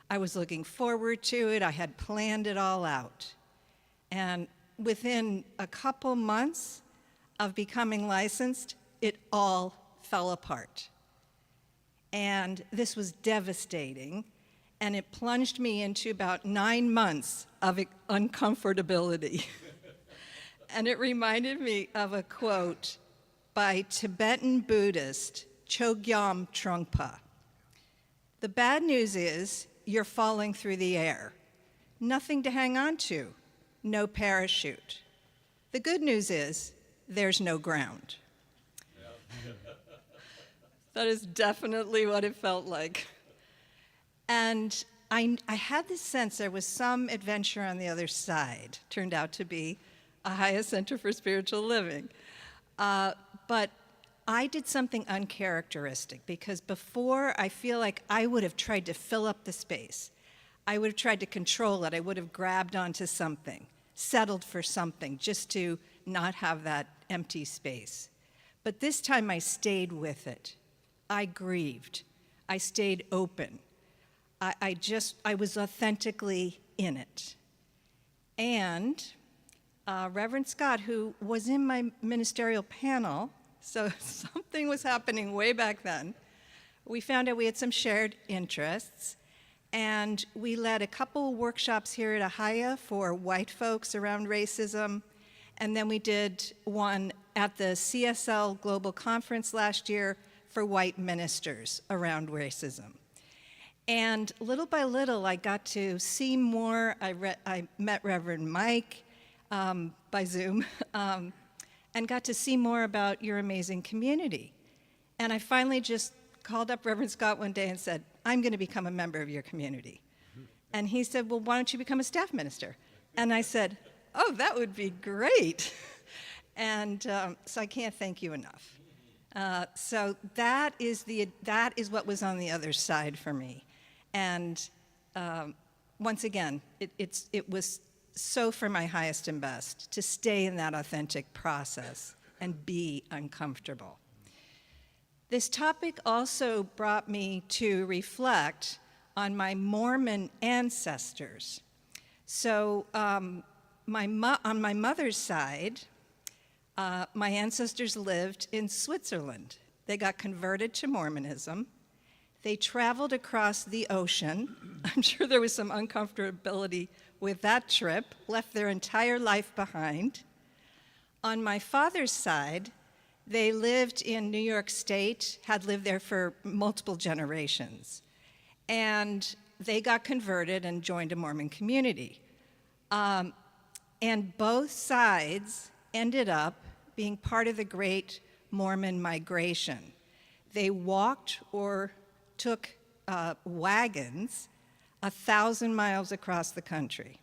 I was looking forward to it. I had planned it all out. And within a couple months of becoming licensed, it all fell apart. And this was devastating, and it plunged me into about 9 months of uncomfortability. And it reminded me of a quote by Tibetan Buddhist Chogyam Trungpa. The bad news is you're falling through the air. Nothing to hang on to, no parachute. The good news is there's no ground. That is definitely what it felt like. And I had this sense there was some adventure on the other side. Turned out to be Ahiah Center for Spiritual Living. But I did something uncharacteristic, because before, I feel like I would have tried to fill up the space. I would have tried to control it. I would have grabbed onto something, settled for something, just to not have that empty space. But this time I stayed with it. I grieved. I stayed open. I was authentically in it. And Reverend Scott, who was in my ministerial panel, so something was happening way back then, we found out we had some shared interests, and we led a couple workshops here at Ahiah for white folks around racism, and then we did one at the CSL Global Conference last year for white ministers around racism. And little by little, I got to see more. I met Reverend Mike by Zoom, and got to see more about your amazing community. And I finally just called up Reverend Scott one day and said, I'm going to become a member of your community. And he said, well, why don't you become a staff minister? And I said, oh, that would be great. And so I can't thank you enough. So that is what was on the other side for me. And once again, it was so for my highest and best to stay in that authentic process and be uncomfortable. This topic also brought me to reflect on my Mormon ancestors. So on my mother's side, my ancestors lived in Switzerland. They got converted to Mormonism. They traveled across the ocean. I'm sure there was some uncomfortability with that trip, left their entire life behind. On my father's side, they lived in New York State, had lived there for multiple generations. And they got converted and joined a Mormon community. And both sides ended up being part of the great Mormon migration. They walked or took wagons 1,000 miles across the country.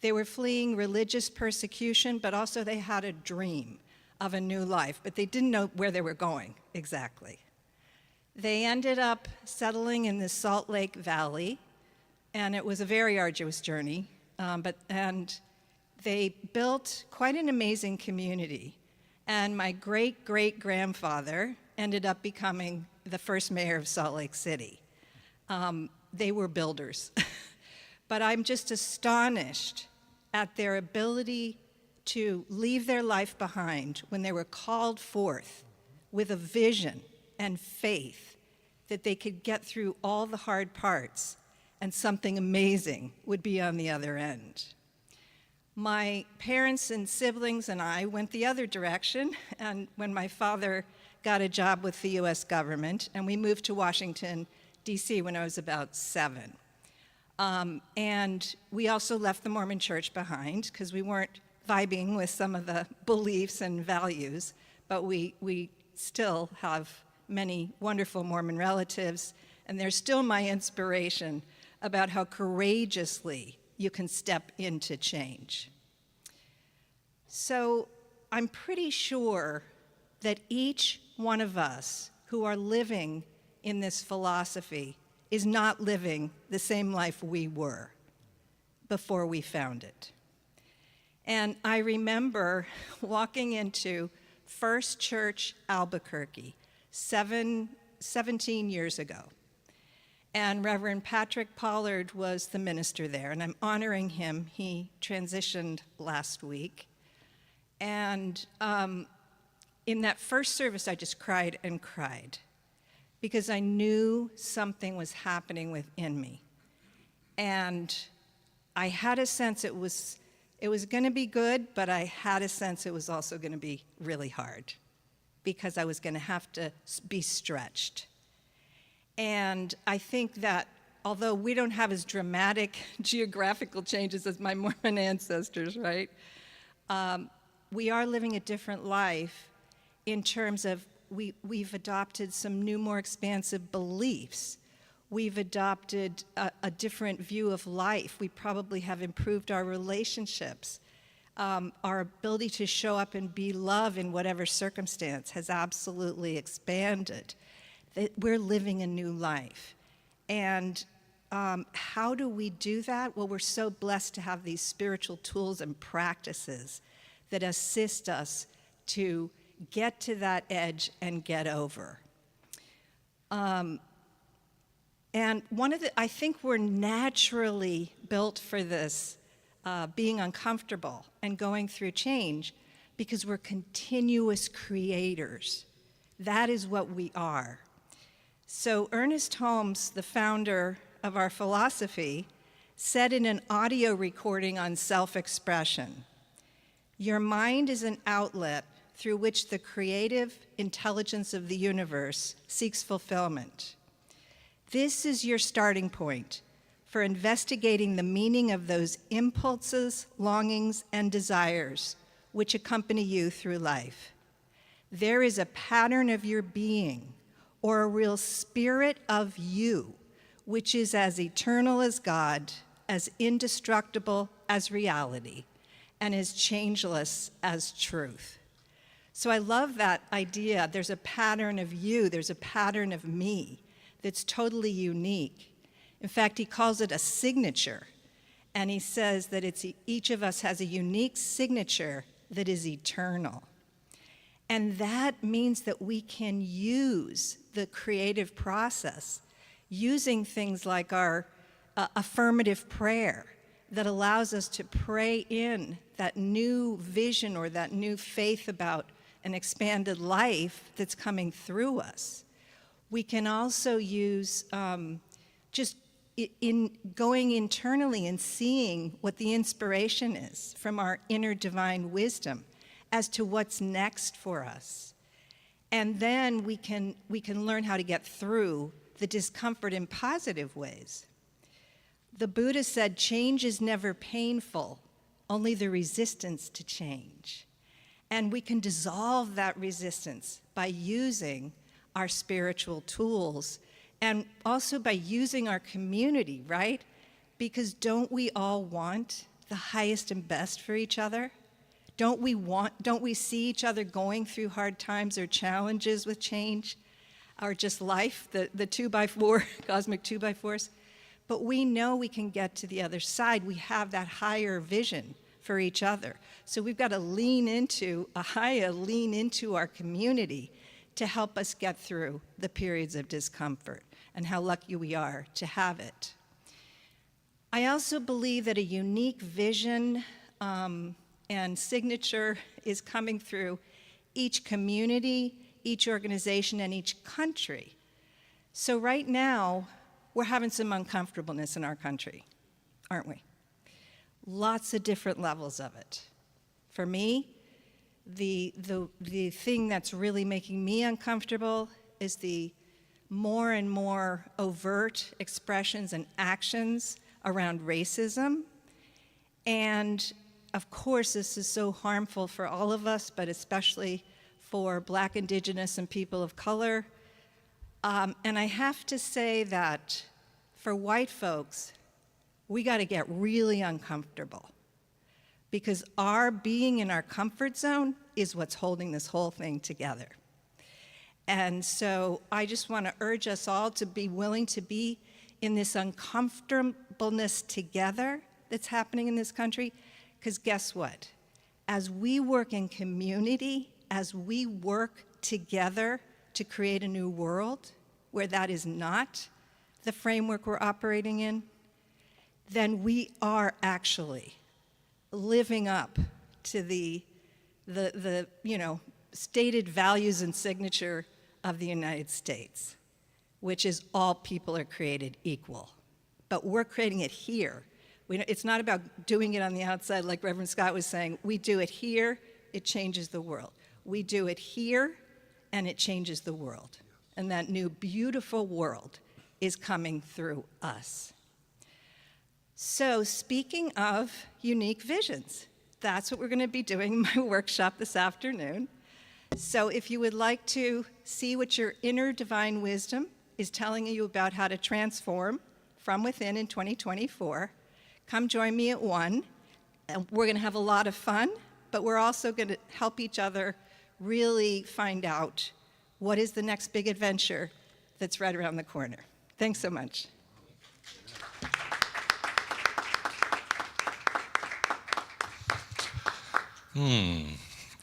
They were fleeing religious persecution, but also they had a dream of a new life, but they didn't know where they were going exactly. They ended up settling in the Salt Lake Valley, and it was a very arduous journey, and they built quite an amazing community. And my great-great-grandfather ended up becoming the first mayor of Salt Lake City. They were builders. But I'm just astonished at their ability to leave their life behind when they were called forth with a vision and faith that they could get through all the hard parts and something amazing would be on the other end. My parents and siblings and I went the other direction, and when my father got a job with the US government, and we moved to Washington, D.C. when I was about 7. And we also left the Mormon church behind because we weren't vibing with some of the beliefs and values, but we still have many wonderful Mormon relatives, and they're still my inspiration about how courageously you can step into change. So I'm pretty sure that each one of us who are living in this philosophy is not living the same life we were before we found it. And I remember walking into First Church Albuquerque 17 years ago. And Reverend Patrick Pollard was the minister there, and I'm honoring him. He transitioned last week. And in that first service, I just cried and cried because I knew something was happening within me. And I had a sense it was going to be good, but I had a sense it was also going to be really hard because I was going to have to be stretched. And I think that although we don't have as dramatic geographical changes as my Mormon ancestors, right? We are living a different life in terms of we've adopted some new, more expansive beliefs. We've adopted a different view of life. We probably have improved our relationships. Our ability to show up and be love in whatever circumstance has absolutely expanded. We're living a new life. And how do we do that? Well, we're so blessed to have these spiritual tools and practices that assist us to get to that edge and get over. And I think we're naturally built for this, being uncomfortable and going through change because we're continuous creators. That is what we are. So Ernest Holmes, the founder of our philosophy, said in an audio recording on self-expression, "Your mind is an outlet through which the creative intelligence of the universe seeks fulfillment. This is your starting point for investigating the meaning of those impulses, longings, and desires which accompany you through life. There is a pattern of your being, or a real spirit of you, which is as eternal as God, as indestructible as reality, and as changeless as truth." So I love that idea. There's a pattern of you, there's a pattern of me that's totally unique. In fact, he calls it a signature, and he says that each of us has a unique signature that is eternal. And that means that we can use the creative process, using things like our affirmative prayer that allows us to pray in that new vision or that new faith about an expanded life that's coming through us. We can also use just in going internally and seeing what the inspiration is from our inner divine wisdom as to what's next for us. And then we can learn how to get through the discomfort in positive ways. The Buddha said, change is never painful, only the resistance to change. And we can dissolve that resistance by using our spiritual tools and also by using our community, right? Because don't we all want the highest and best for each other? Don't we see each other going through hard times or challenges with change, or just life, the 2x4, cosmic 2x4s? But we know we can get to the other side. We have that higher vision for each other. So we've got to lean into our community to help us get through the periods of discomfort, and how lucky we are to have it. I also believe that a unique vision and signature is coming through each community, each organization, and each country. So right now, we're having some uncomfortableness in our country, aren't we? Lots of different levels of it. For me, the thing that's really making me uncomfortable is the more and more overt expressions and actions around racism. And of course, this is so harmful for all of us, but especially for Black, Indigenous, and people of color. And I have to say that for white folks, we got to get really uncomfortable, because our being in our comfort zone is what's holding this whole thing together. And so I just want to urge us all to be willing to be in this uncomfortableness together that's happening in this country, because guess what? As we work in community, as we work together to create a new world where that is not the framework we're operating in, then we are actually living up to the stated values and signature of the United States, which is all people are created equal. But we're creating it here. It's not about doing it on the outside, like Reverend Scott was saying. We do it here, it changes the world. We do it here, and it changes the world. And that new beautiful world is coming through us. So speaking of unique visions, that's what we're going to be doing in my workshop this afternoon. So if you would like to see what your inner divine wisdom is telling you about how to transform from within in 2024, come join me at 1. And we're going to have a lot of fun, but we're also going to help each other really find out what is the next big adventure that's right around the corner. Thanks so much.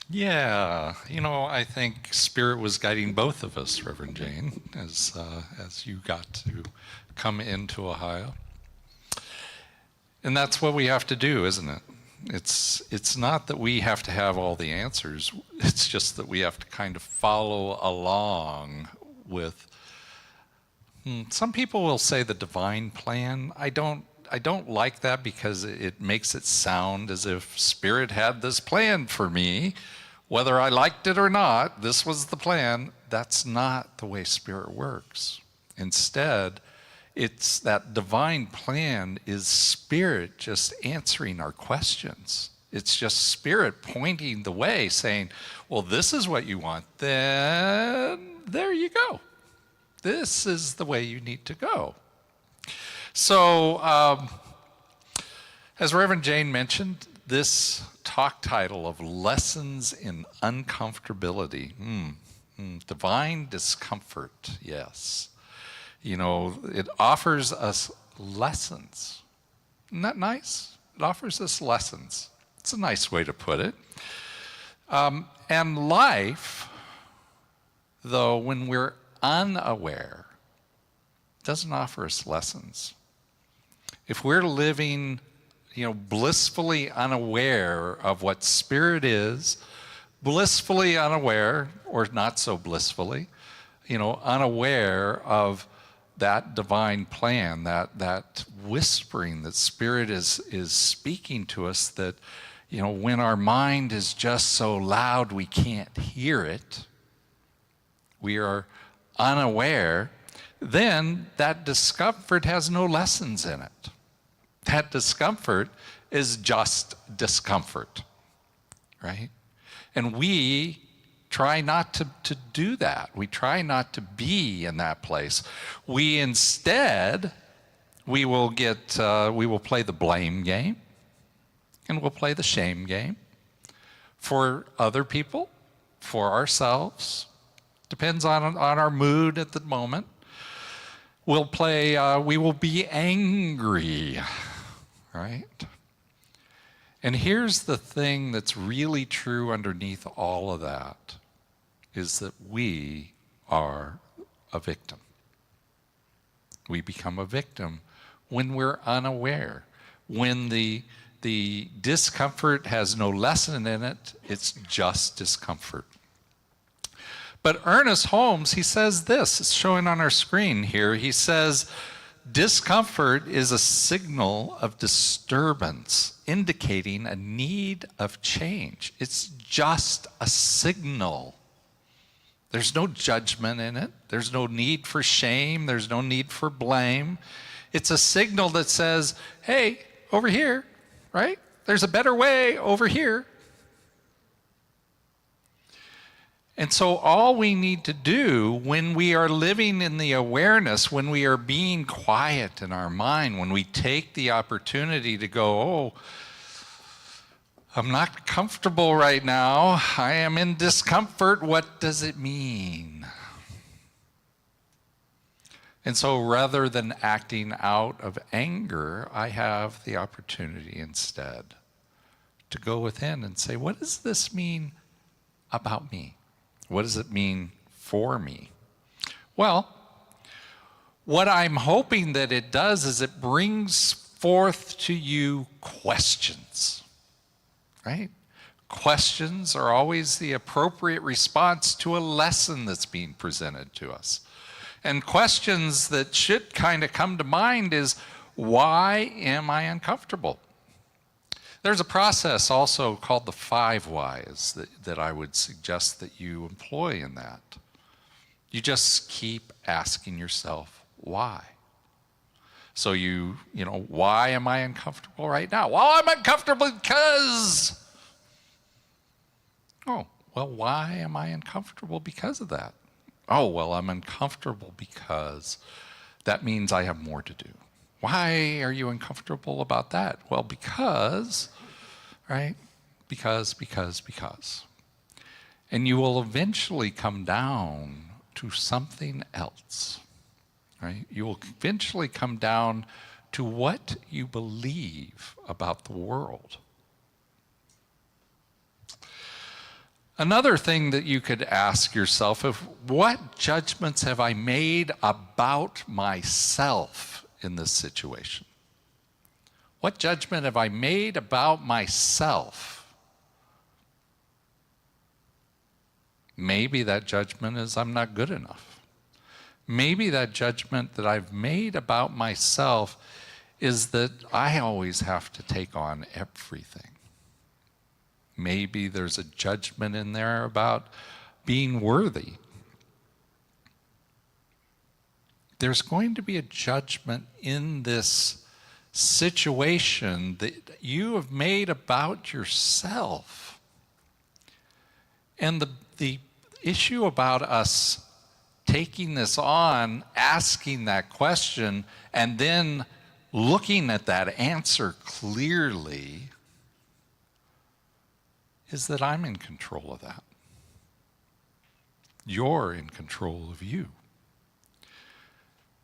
Yeah, I think Spirit was guiding both of us, Reverend Jane, as you got to come into Ahiah. And that's what we have to do, isn't it? It's not that we have to have all the answers. It's just that we have to kind of follow along with, some people will say the divine plan. I don't like that, because it makes it sound as if Spirit had this plan for me. Whether I liked it or not, this was the plan. That's not the way Spirit works. Instead, it's that divine plan is Spirit just answering our questions. It's just Spirit pointing the way, saying, well, this is what you want. Then there you go. This is the way you need to go. So, as Reverend Jane mentioned, this talk title of Lessons in Uncomfortability, divine discomfort, yes. It offers us lessons. Isn't that nice? It offers us lessons. It's a nice way to put it. And life, though, when we're unaware, doesn't offer us lessons. If we're living, blissfully unaware of what Spirit is, blissfully unaware, or not so blissfully, unaware of that divine plan, that whispering that Spirit is speaking to us, that, when our mind is just so loud we can't hear it, we are unaware, then that discomfort has no lessons in it. That discomfort is just discomfort, right? And we try not to do that. We try not to be in that place. We instead, we will play the blame game, and we'll play the shame game for other people, for ourselves. Depends on our mood at the moment. We will be angry, right? And here's the thing that's really true underneath all of that, is that we are a victim. We become a victim when we're unaware. When the discomfort has no lesson in it, it's just discomfort. But Ernest Holmes, he says this, it's showing on our screen here. He says, discomfort is a signal of disturbance, indicating a need of change. It's just a signal. There's no judgment in it. There's no need for shame. There's no need for blame. It's a signal that says, hey, over here, right? There's a better way over here. And so all we need to do when we are living in the awareness, when we are being quiet in our mind, when we take the opportunity to go, oh, I'm not comfortable right now. I am in discomfort. What does it mean? And so rather than acting out of anger, I have the opportunity instead to go within and say, what does this mean about me? What does it mean for me? Well, what I'm hoping that it does is it brings forth to you questions, right? Questions are always the appropriate response to a lesson that's being presented to us. And questions that should kind of come to mind is, why am I uncomfortable? There's a process also called the 5 whys that I would suggest that you employ in that. You just keep asking yourself, why? So you know, why am I uncomfortable right now? Well, I'm uncomfortable because... Oh, well, why am I uncomfortable because of that? Oh, well, I'm uncomfortable because that means I have more to do. Why are you uncomfortable about that? Well, because, right? Because. And you will eventually come down to something else, right? You will eventually come down to what you believe about the world. Another thing that you could ask yourself is, what judgments have I made about myself in this situation? What judgment have I made about myself? Maybe that judgment is I'm not good enough. Maybe that judgment that I've made about myself is that I always have to take on everything. Maybe there's a judgment in there about being worthy. There's going to be a judgment in this situation that you have made about yourself. And the issue about us taking this on, asking that question, and then looking at that answer clearly is that I'm in control of that. You're in control of you.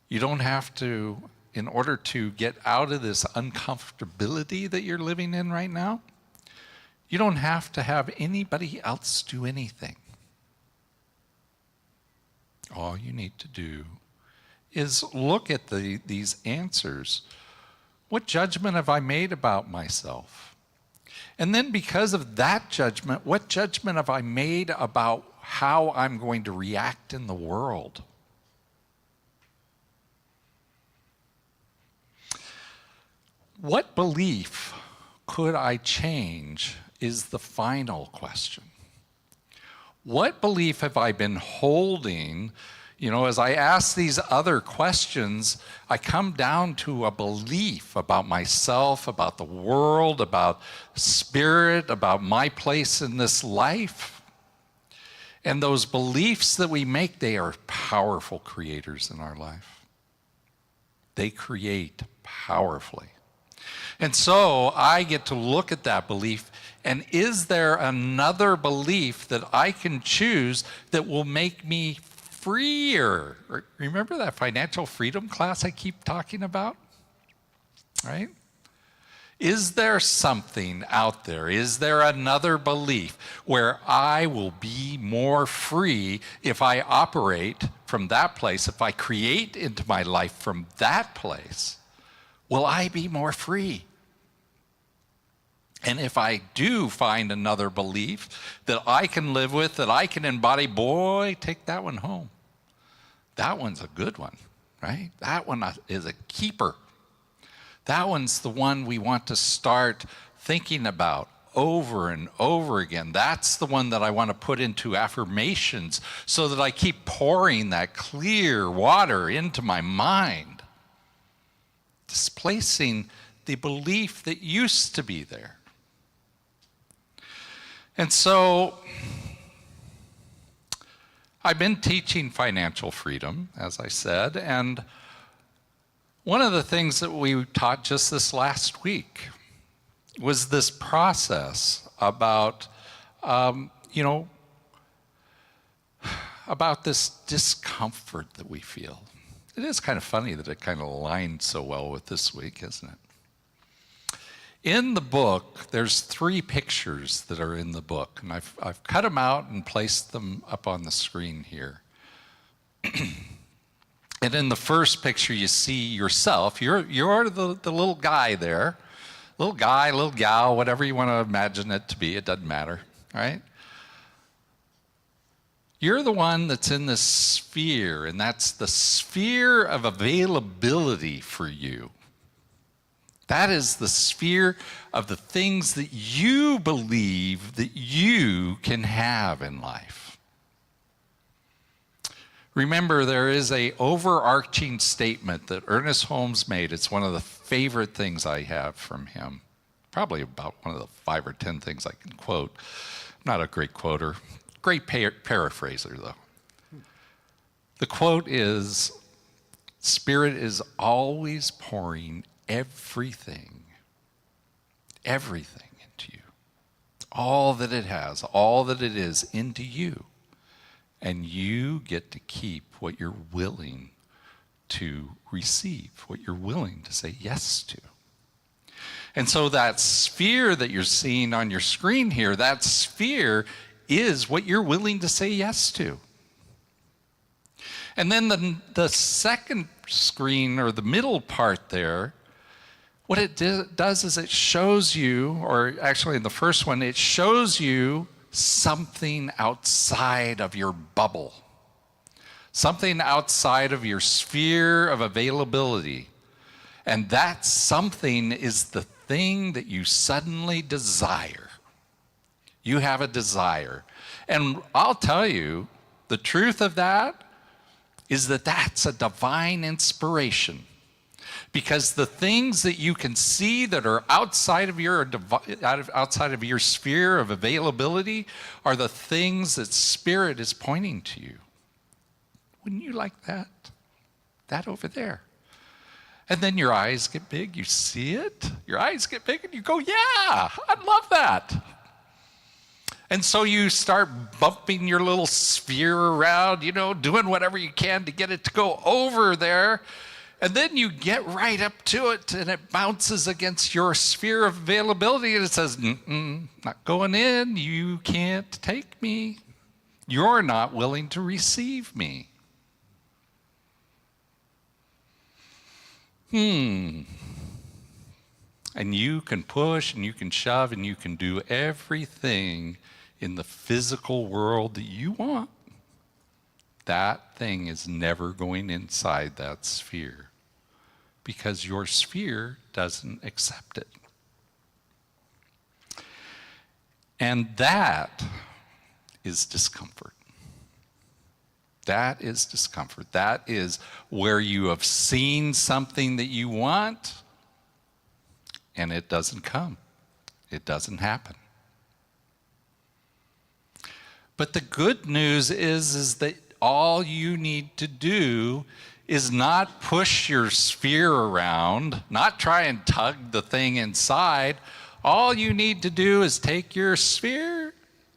You don't have to, in order to get out of this uncomfortability that you're living in right now, you don't have to have anybody else do anything. All you need to do is look at these answers. What judgment have I made about myself? And then because of that judgment, what judgment have I made about how I'm going to react in the world? What belief could I change is the final question. What belief have I been holding? You know, as I ask these other questions, I come down to a belief about myself, about the world, about spirit, about my place in this life. And those beliefs that we make, they are powerful creators in our life. They create powerfully. And so I get to look at that belief, and is there another belief that I can choose that will make me freer? Remember that financial freedom class I keep talking about? Right? Is there something out there? Is there another belief where I will be more free if I operate from that place, if I create into my life from that place? Will I be more free? And if I do find another belief that I can live with, that I can embody, boy, take that one home. That one's a good one. right? That one is a keeper. That one's the one we want to start thinking about over and over again. That's the one that I want to put into affirmations so that I keep pouring that clear water into my mind, displacing the belief that used to be there. And so I've been teaching financial freedom, as I said, and one of the things that we taught just this last week was this process about, about this discomfort that we feel. It is kind of funny that it kind of aligned so well with this week, isn't it? In the book, there's 3 pictures that are in the book, and I've cut them out and placed them up on the screen here. And in the first picture, you see yourself. You're the little guy there. Little guy, little gal, whatever you want to imagine it to be. It doesn't matter, right? You're the one that's in this sphere, and that's the sphere of availability for you. That is the sphere of the things that you believe that you can have in life. Remember, there is an overarching statement that Ernest Holmes made. It's one of the favorite things I have from him. Probably about one of the 5 or 10 things I can quote. Not a great quoter. Great paraphraser, though. The quote is, "Spirit is always pouring everything into you. All that it has, all that it is into you. And you get to keep what you're willing to receive, what you're willing to say yes to." And so that sphere that you're seeing on your screen here, that sphere is what you're willing to say yes to. And then the second screen, or the middle part there, what it does is it shows you, or actually in the first one, it shows you something outside of your bubble, something outside of your sphere of availability. And that something is the thing that you suddenly desire. You have a desire. And I'll tell you, the truth of that is that that's a divine inspiration. Because the things that you can see that are outside of your sphere of availability are the things that Spirit is pointing to you. Wouldn't you like that? That over there. And then your eyes get big, you see it, your eyes get big, and you go, yeah, I love that. And so you start bumping your little sphere around, doing whatever you can to get it to go over there. And then you get right up to it, and it bounces against your sphere of availability, and it says, not going in. You can't take me. You're not willing to receive me. And you can push, and you can shove, and you can do everything in the physical world that you want. That thing is never going inside that sphere, because your sphere doesn't accept it. And that is discomfort. That is discomfort. That is where you have seen something that you want, and it doesn't come. It doesn't happen. But the good news is that all you need to do is not push your sphere around, not try and tug the thing inside. All you need to do is take your sphere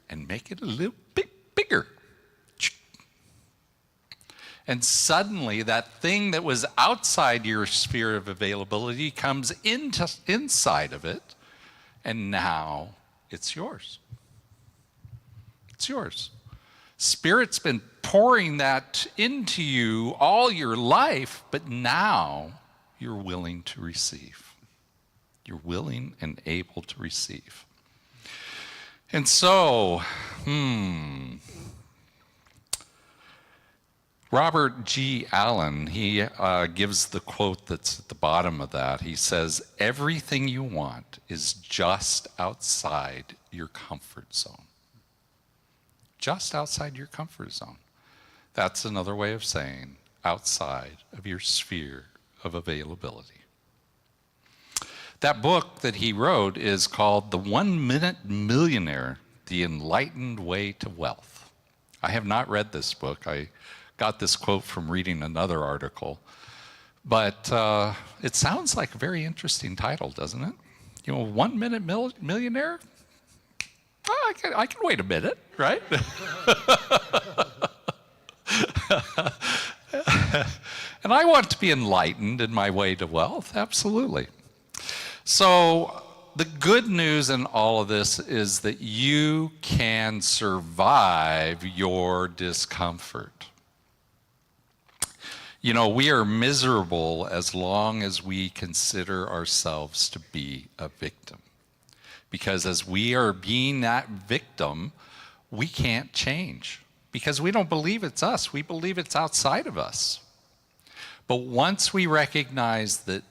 and make it a little bit bigger. And suddenly that thing that was outside your sphere of availability comes inside of it, and now it's yours. It's yours. Spirit's been pouring that into you all your life, but now you're willing to receive. You're willing and able to receive. And so, Robert G. Allen, he gives the quote that's at the bottom of that. He says, everything you want is just outside your comfort zone. Just outside your comfort zone. That's another way of saying outside of your sphere of availability. That book that he wrote is called The 1 Minute Millionaire, The Enlightened Way to Wealth. I have not read this book. I got this quote from reading another article. But it sounds like a very interesting title, doesn't it? 1 Minute Millionaire? Oh, I can wait a minute, right? And I want to be enlightened in my way to wealth, absolutely. So the good news in all of this is that you can survive your discomfort. We are miserable as long as we consider ourselves to be a victim. Because as we are being that victim, we can't change. Because we don't believe it's us, we believe it's outside of us. But once we recognize that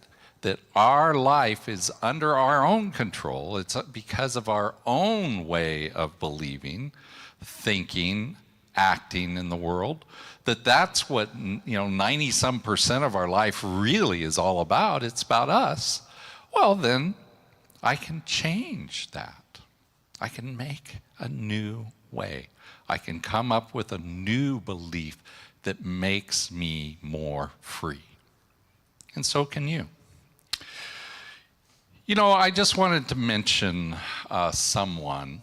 our life is under our own control, it's because of our own way of believing, thinking, acting in the world, that's what 90-some% of our life really is all about. It's about us. Well, then I can change that. I can make a new way. I can come up with a new belief that makes me more free. And so can you. I just wanted to mention someone,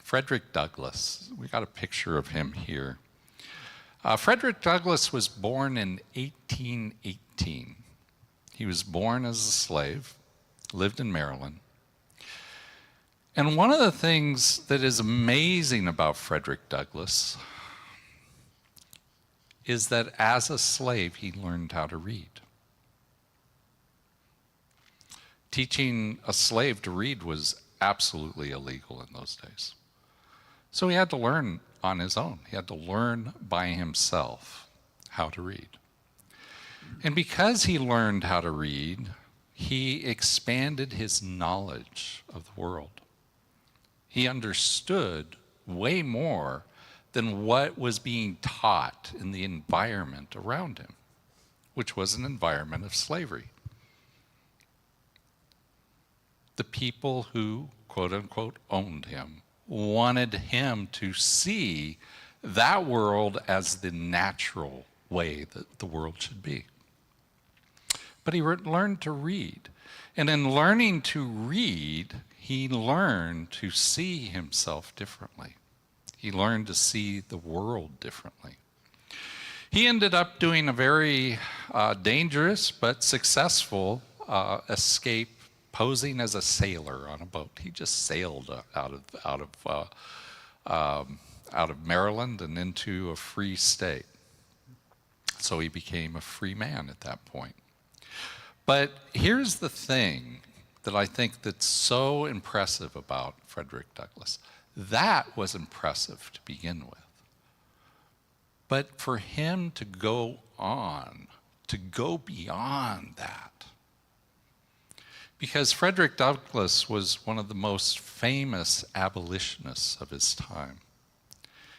Frederick Douglass. We got a picture of him here. Frederick Douglass was born in 1818. He was born as a slave, lived in Maryland. And one of the things that is amazing about Frederick Douglass is that as a slave, he learned how to read. Teaching a slave to read was absolutely illegal in those days. So he had to learn on his own. He had to learn by himself how to read. And because he learned how to read, he expanded his knowledge of the world. He understood way more than what was being taught in the environment around him, which was an environment of slavery. The people who, quote unquote, owned him wanted him to see that world as the natural way that the world should be. But he learned to read. And in learning to read, he learned to see himself differently. He learned to see the world differently. He ended up doing a very dangerous but successful escape, posing as a sailor on a boat. He just sailed out of Maryland and into a free state. So he became a free man at that point. But here's the thing that I think that's so impressive about Frederick Douglass. That was impressive to begin with. But for him to go on, to go beyond that, because Frederick Douglass was one of the most famous abolitionists of his time.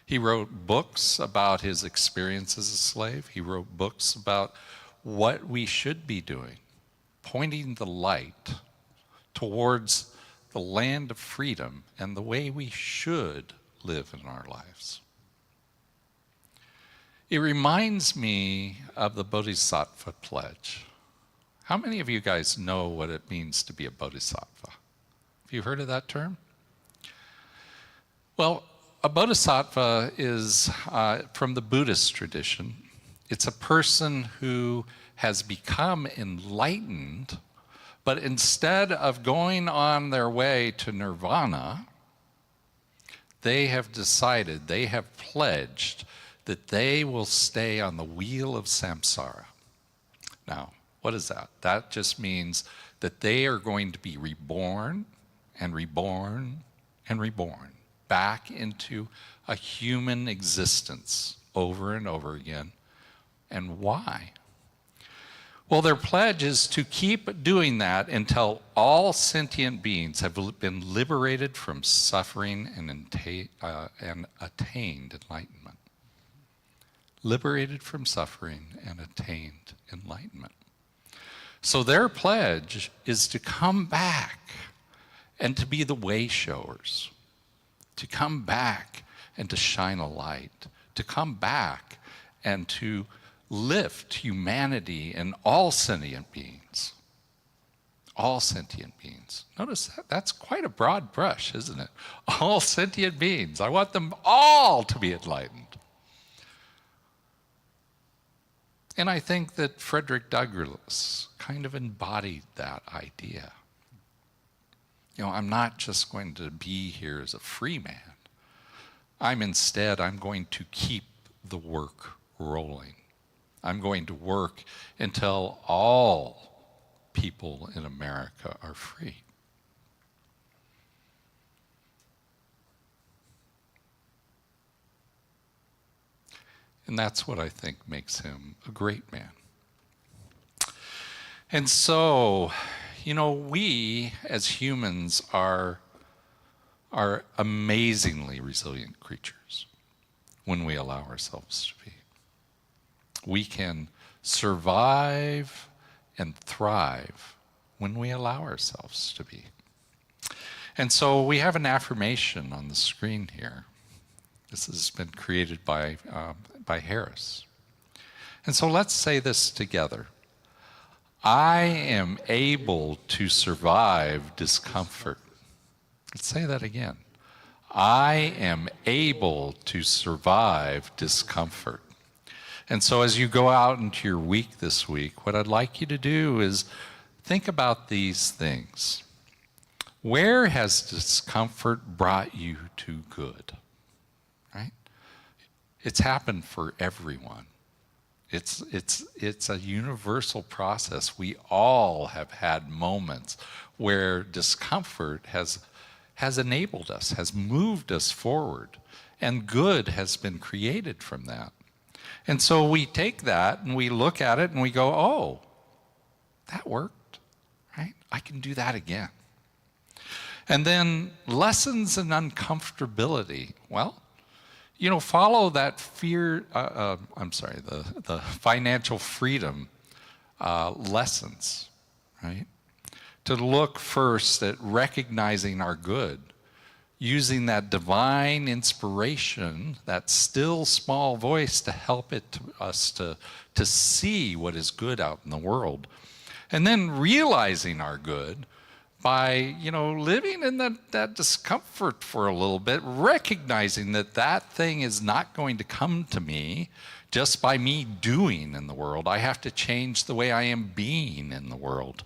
He wrote books about his experience as a slave. He wrote books about what we should be doing, pointing the light towards the land of freedom and the way we should live in our lives. It reminds me of the Bodhisattva pledge. How many of you guys know what it means to be a bodhisattva? Have you heard of that term? Well, a bodhisattva is from the Buddhist tradition. It's a person who has become enlightened, but instead of going on their way to nirvana, they have decided, they have pledged that they will stay on the wheel of samsara. Now, what is that? That just means that they are going to be reborn and reborn and reborn back into a human existence over and over again And why? Well, their pledge is to keep doing that until all sentient beings have been liberated from suffering and attained enlightenment. Liberated from suffering and attained enlightenment. So their pledge is to come back and to be the way showers, to come back and to shine a light, to come back and to lift humanity and all sentient beings. All sentient beings. Notice that's quite a broad brush, isn't it? All sentient beings. I want them all to be enlightened. And I think that Frederick Douglass kind of embodied that idea. You know, I'm not just going to be here as a free man. I'm going to keep the work rolling. I'm going to work until all people in America are free. And that's what I think makes him a great man. And so, you know, we as humans are amazingly resilient creatures when we allow ourselves to be. We can survive and thrive when we allow ourselves to be. And so we have an affirmation on the screen here. This has been created by Harris. And so let's say this together. I am able to survive discomfort. Let's say that again. I am able to survive discomfort. And so as you go out into your week this week, what I'd like you to do is think about these things. Where has discomfort brought you to good? Right? It's happened for everyone. It's a universal process. We all have had moments where discomfort has enabled us, has moved us forward, and good has been created from that. And so we take that and we look at it and we go, oh, that worked, right? I can do that again. And then lessons in uncomfortability. Well, you know, follow that the financial freedom lessons, right? To look first at recognizing our good, using that divine inspiration, that still small voice to help us to see what is good out in the world. And then realizing our good by, you know, living in that discomfort for a little bit, recognizing that thing is not going to come to me just by me doing in the world. I have to change the way I am being in the world.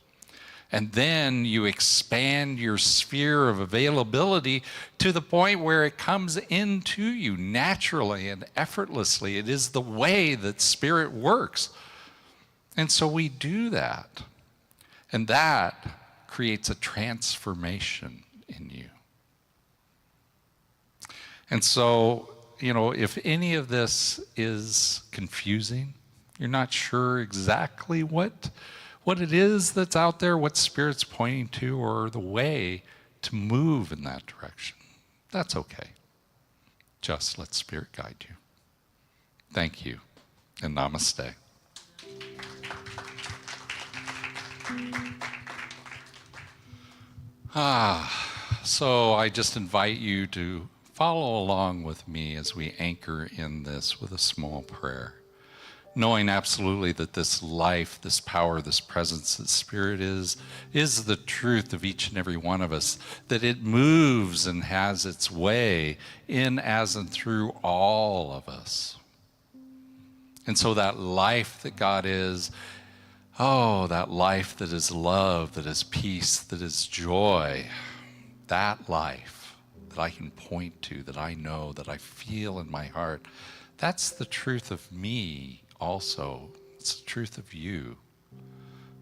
And then you expand your sphere of availability to the point where it comes into you naturally and effortlessly. It is the way that Spirit works. And so we do that. And that creates a transformation in you. And so, you know, if any of this is confusing, you're not sure exactly what it is that's out there, what Spirit's pointing to, or the way to move in that direction, that's okay. Just let Spirit guide you. Thank you, and namaste. So I just invite you to follow along with me as we anchor in this with a small prayer. Knowing absolutely that this life, this power, this presence that Spirit is the truth of each and every one of us, that it moves and has its way in, as, and through all of us. And so that life that God is, that life that is love, that is peace, that is joy, that life that I can point to, that I know, that I feel in my heart, that's the truth of me. Also, it's the truth of you.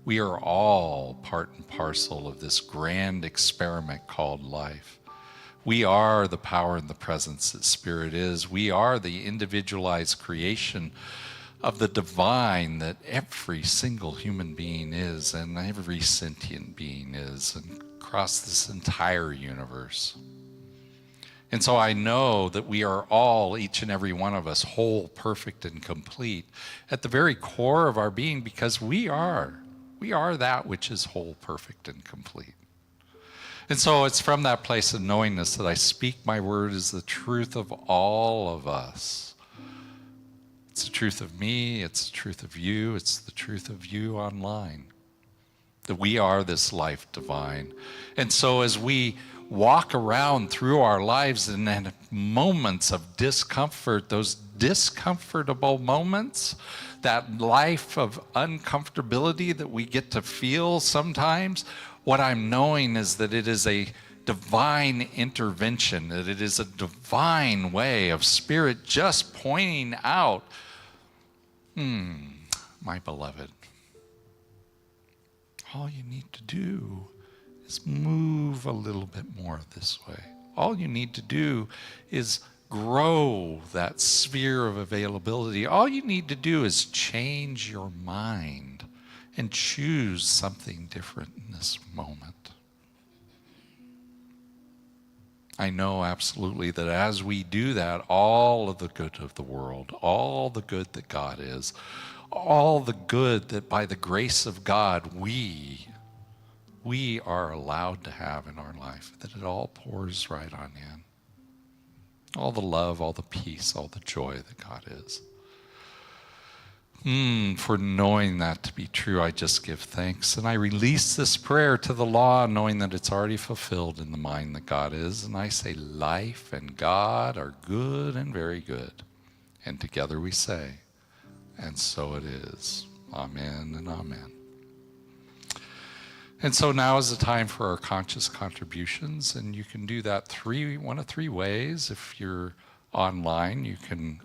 We are all part and parcel of this grand experiment called life. We are the power and the presence that Spirit is. We are the individualized creation of the divine that every single human being is, and every sentient being is, and across this entire universe. And so I know that we are all, each and every one of us, whole, perfect, and complete at the very core of our being, because we are that which is whole, perfect, and complete. And so it's from that place of knowingness that I speak my word as the truth of all of us. It's the truth of me, it's the truth of you, it's the truth of you online. That we are this life divine. And so as we walk around through our lives and in moments of discomfort, those discomfortable moments, that life of uncomfortability that we get to feel sometimes, what I'm knowing is that it is a divine intervention, that it is a divine way of Spirit just pointing out, my beloved, all you need to do is move a little bit more this way. All you need to do is grow that sphere of availability. All you need to do is change your mind and choose something different in this moment. I know absolutely that as we do that, all of the good of the world, all the good that God is, all the good that by the grace of God we are allowed to have in our life, that it all pours right on in. All the love, all the peace, all the joy that God is. For knowing that to be true, I just give thanks. And I release this prayer to the law, knowing that it's already fulfilled in the mind that God is. And I say, life and God are good and very good. And together we say, and so it is. Amen and amen. And so now is the time for our conscious contributions, and you can do that one of three ways. If you're online, you can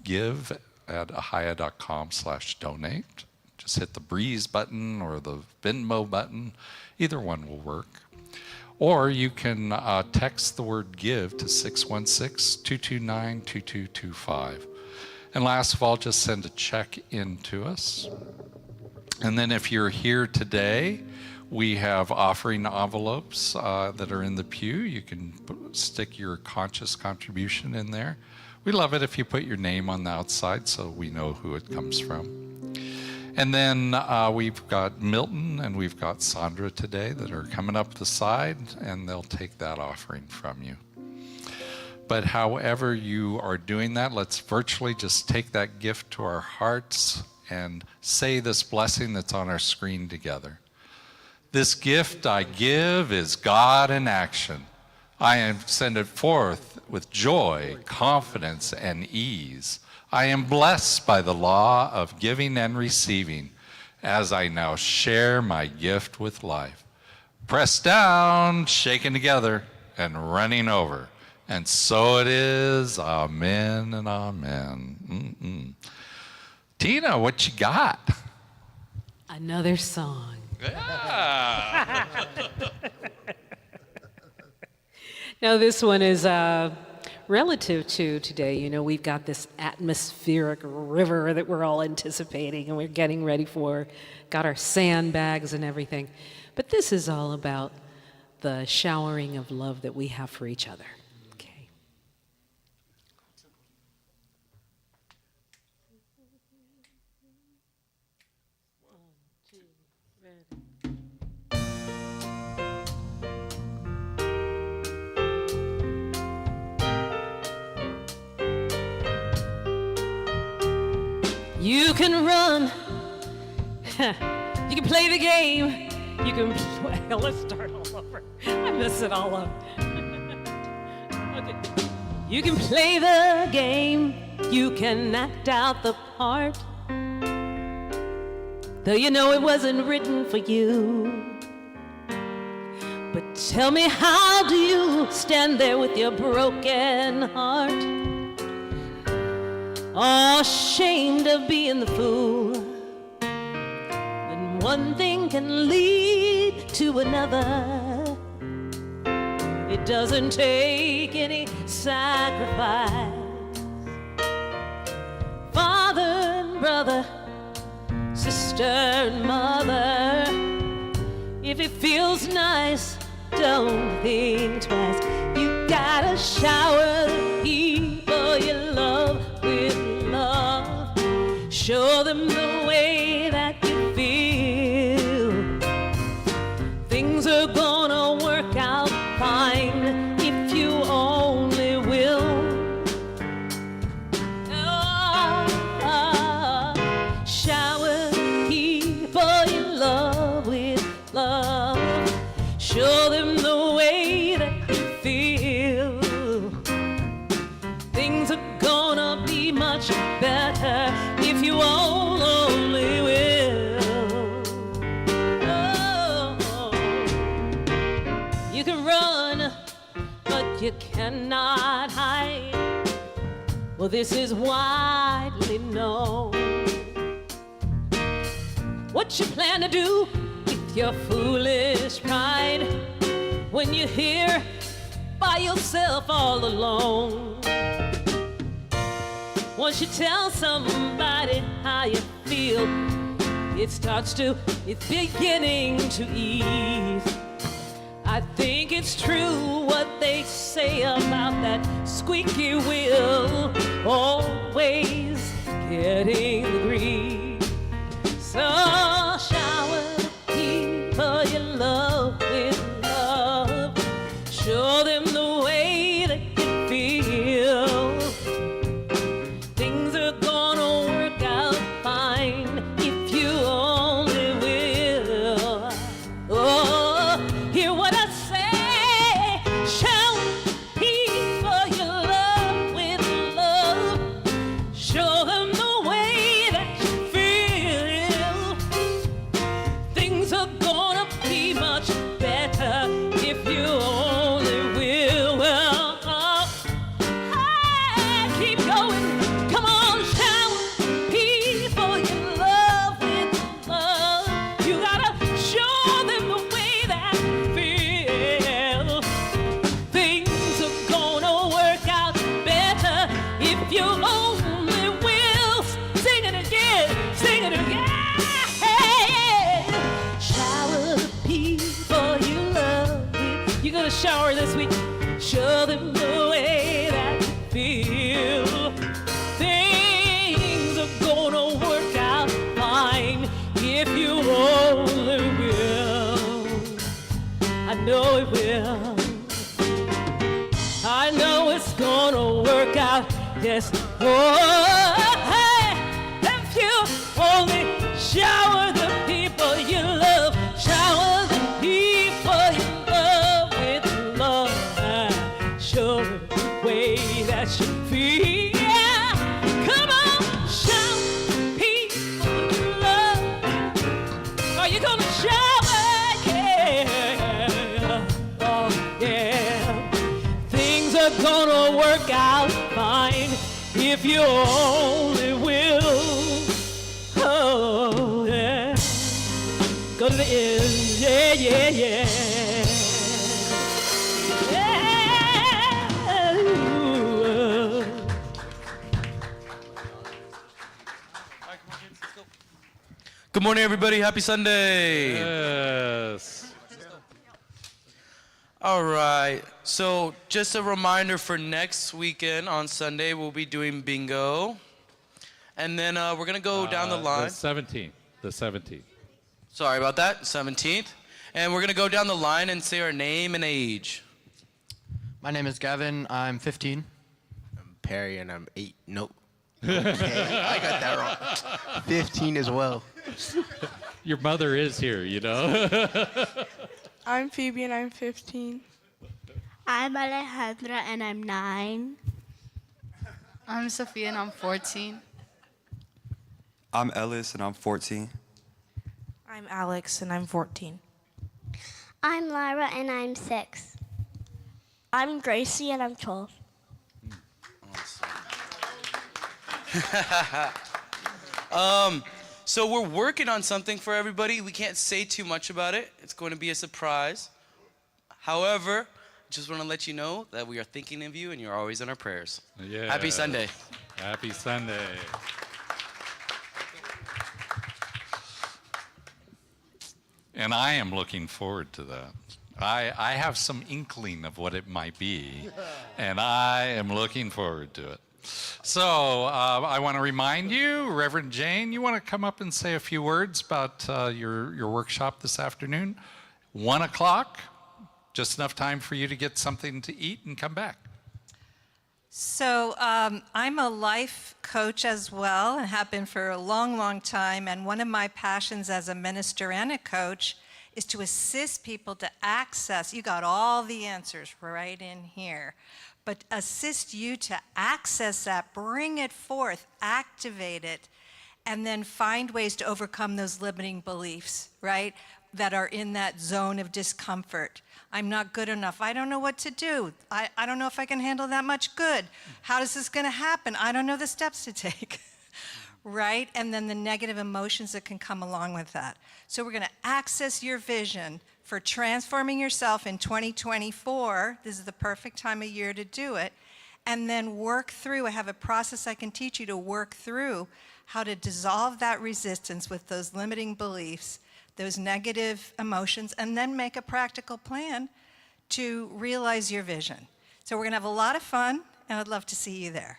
give at ahiah.com/donate. Just hit the Breeze button or the Venmo button. Either one will work. Or you can text the word give to 616-229-2225. And last of all, just send a check in to us. And then if you're here today, we have offering envelopes that are in the pew. You can stick your conscious contribution in there. We love it if you put your name on the outside so we know who it comes from. And then we've got Milton and we've got Sandra today that are coming up the side, and they'll take that offering from you. But however you are doing that, let's virtually just take that gift to our hearts and say this blessing that's on our screen together. This gift I give is God in action. I send it forth with joy, confidence, and ease. I am blessed by the law of giving and receiving as I now share my gift with life. Pressed down, shaken together, and running over. And so it is. Amen and amen. Tina, what you got? Another song. Yeah. Now, this one is relative to today. You know, we've got this atmospheric river that we're all anticipating and we're getting ready for. Got our sandbags and everything. But this is all about the showering of love that we have for each other. Okay. You can run, you can play the game, you can play, let's start all over, I mess it all up. Okay. You can play the game, you can act out the part, though you know it wasn't written for you. But tell me, how do you stand there with your broken heart? Ashamed of being the fool, when one thing can lead to another. It doesn't take any sacrifice. Father and brother, sister, and mother. If it feels nice, don't think twice. You gotta shower the people you love with love. Show them the way that you feel. Things are gonna work out fine if you only will. Shower people you love with love. Show them the way that you feel. Things are gonna be much better if you all only will. Oh, you can run, but you cannot hide. Well, this is widely known. What you plan to do with your foolish pride when you're here by yourself all alone? Once you tell somebody how you feel, it's beginning to ease. I think it's true what they say about that squeaky wheel, always getting the grease. So shower the people you love with love. Show them the way that you feel. Things are gonna work out fine if you only will. Oh, hear what I say. Shower people you love with love. Show them the way that you feel. Things are gonna be much better if you only will. Well, keep going. Come on, shower people you love with love. You gotta show them the way that you feel. Things are gonna work out better if you only will. Sing it again, sing it again. Shower the people you love with. You're gonna shower this week. Show them the way that you feel. Things are gonna work out fine if you only will. I know it will. I know it's gonna work out. Yes. Oh, hey, if you only shower the people you love, shower the people you love with love. Show the way that you feel. Come on, shower people you love. Are you gonna shower? Yeah. Oh, yeah. Things are gonna work out fine if you only will. Oh, yeah. Go to the end. Yeah, yeah, yeah. Yeah. Ooh. Good morning, everybody. Happy Sunday. Yes. All right. So just a reminder for next weekend on Sunday, we'll be doing bingo. And then we're going to go down the line. The 17th. Sorry about that. 17th. And we're going to go down the line and say our name and age. My name is Gavin. I'm 15. I'm Perry, and I'm 8. Nope. Okay, I got that wrong. 15 as well. Your mother is here, you know. I'm Phoebe and I'm 15. I'm Alejandra and I'm 9. I'm Sophia and I'm 14. I'm Ellis and I'm 14. I'm Alex and I'm 14. I'm Lyra and I'm 6. I'm Gracie and I'm 12. So we're working on something for everybody. We can't say too much about it. It's going to be a surprise. However, just want to let you know that we are thinking of you and you're always in our prayers. Yeah. Happy Sunday. Happy Sunday. And I am looking forward to that. I have some inkling of what it might be, and I am looking forward to it. So I want to remind you, Reverend Jane, you want to come up and say a few words about your workshop this afternoon? 1 o'clock, just enough time for you to get something to eat and come back. So I'm a life coach as well and have been for a long, long time. And one of my passions as a minister and a coach is to assist people to access. You got all the answers right in here. But assist you to access that, bring it forth, activate it, and then find ways to overcome those limiting beliefs, right, that are in that zone of discomfort. I'm not good enough. I don't know what to do. I don't know if I can handle that much good. How is this going to happen? I don't know the steps to take, right? And then the negative emotions that can come along with that. So we're going to access your vision for transforming yourself in 2024. This is the perfect time of year to do it. And then work through. I have a process I can teach you to work through how to dissolve that resistance with those limiting beliefs, those negative emotions, and then make a practical plan to realize your vision. So we're going to have a lot of fun, and I'd love to see you there.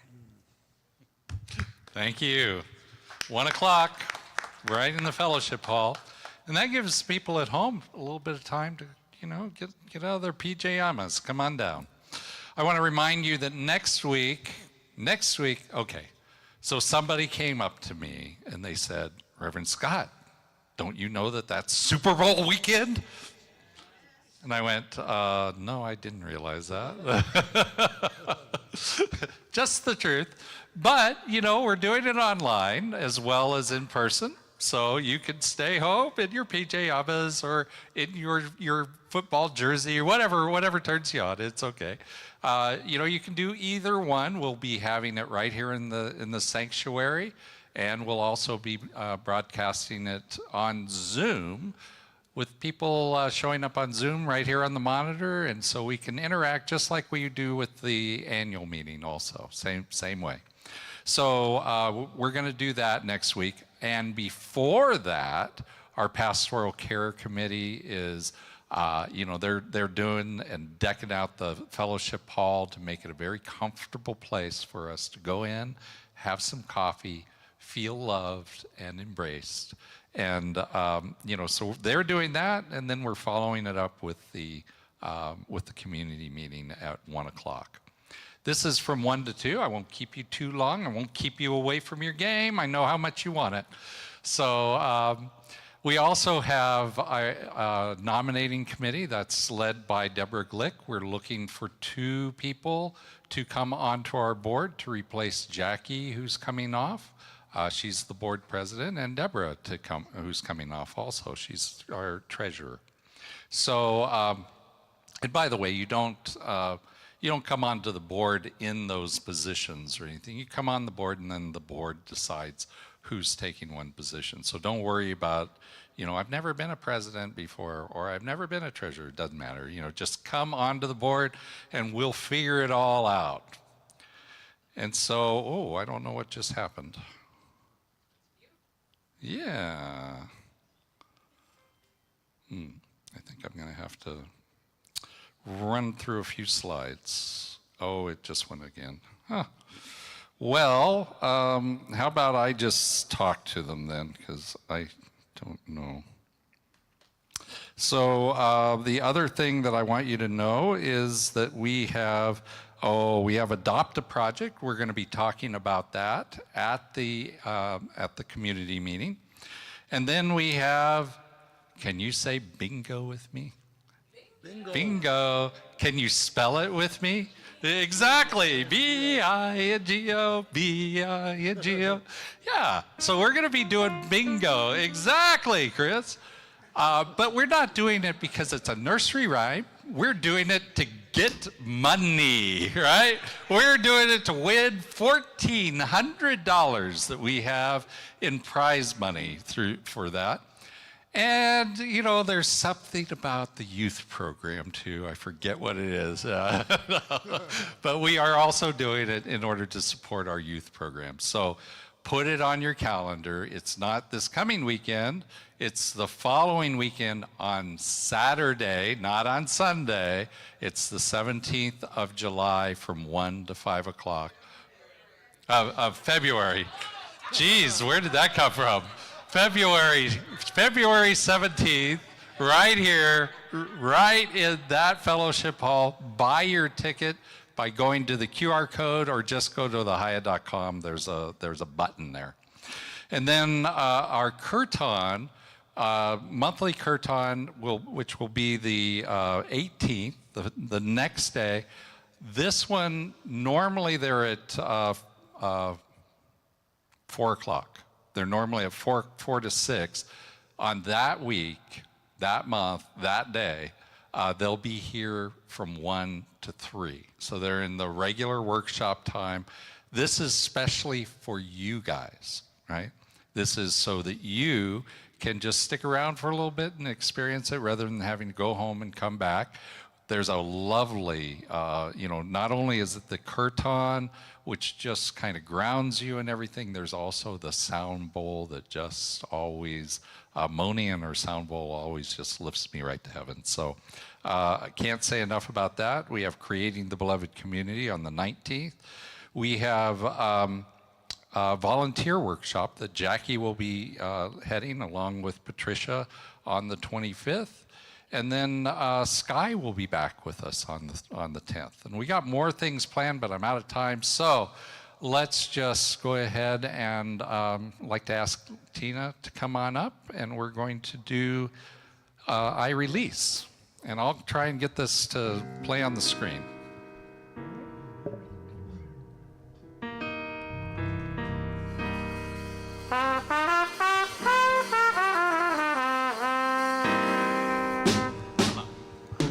Thank you. 1 o'clock, right in the fellowship hall. And that gives people at home a little bit of time to, get out of their PJs. Come on down. I want to remind you that next week, okay, so somebody came up to me and they said, Reverend Scott, don't you know that that's Super Bowl weekend? And I went, no, I didn't realize that. Just the truth. But, we're doing it online as well as in person. So you can stay home in your PJs or in your football jersey or whatever turns you on. It's okay. You can do either one. We'll be having it right here in the sanctuary. And we'll also be broadcasting it on Zoom with people showing up on Zoom right here on the monitor. And so we can interact just like we do with the annual meeting also, same way. So we're going to do that next week. And before that, our pastoral care committee is, they're doing and decking out the fellowship hall to make it a very comfortable place for us to go in, have some coffee, feel loved and embraced. And, so they're doing that, and then we're following it up with the community meeting at 1 o'clock. This is from 1 to 2. I won't keep you too long. I won't keep you away from your game. I know how much you want it. So we also have a nominating committee that's led by Deborah Glick. We're looking for 2 people to come onto our board to replace Jackie, who's coming off. She's the board president, and Deborah who's coming off also. She's our treasurer. So, and by the way, you don't come onto the board in those positions or anything. You come on the board, and then the board decides who's taking one position. So don't worry about, I've never been a president before, or I've never been a treasurer. It doesn't matter. Just come onto the board, and we'll figure it all out. And so, I don't know what just happened. Yeah. I think I'm going to have to run through a few slides. Oh, it just went again. Huh. Well, how about I just talk to them then, because I don't know. So the other thing that I want you to know is that we have Adopt a Project. We're going to be talking about that at the community meeting. And then we have, can you say bingo with me? Bingo. Bingo. Can you spell it with me? Exactly. B-I-N-G-O, B-I-N-G-O. Yeah, so we're going to be doing bingo. Exactly, Chris. But we're not doing it because it's a nursery rhyme. We're doing it to get money, right? We're doing it to win $1,400 that we have in prize money for that. And, there's something about the youth program, too. I forget what it is. But we are also doing it in order to support our youth program. So put it on your calendar. It's not this coming weekend. It's the following weekend on Saturday, not on Sunday. It's the 17th of July from 1 to 5 o'clock of February. Geez, where did that come from? February 17th, right here, right in that fellowship hall. Buy your ticket by going to the QR code or just go to theahiah.com. There's a button there. And then our kirtan, monthly kirtan, which will be the 18th, the next day. This one, normally they're at 4 o'clock. They're normally at 4 to 6. On that week, that month, that day, they'll be here from 1 to 3. So they're in the regular workshop time. This is especially for you guys, right? This is so that you can just stick around for a little bit and experience it rather than having to go home and come back. There's a lovely, not only is it the kirtan, which just kind of grounds you and everything, there's also the sound bowl that just always, Moni and her sound bowl always just lifts me right to heaven. So I can't say enough about that. We have Creating the Beloved Community on the 19th. We have a volunteer workshop that Jackie will be heading along with Patricia on the 25th. And then Sky will be back with us on the 10th. And we got more things planned, but I'm out of time. So let's just go ahead and like to ask Tina to come on up, and we're going to do I Release. And I'll try and get this to play on the screen.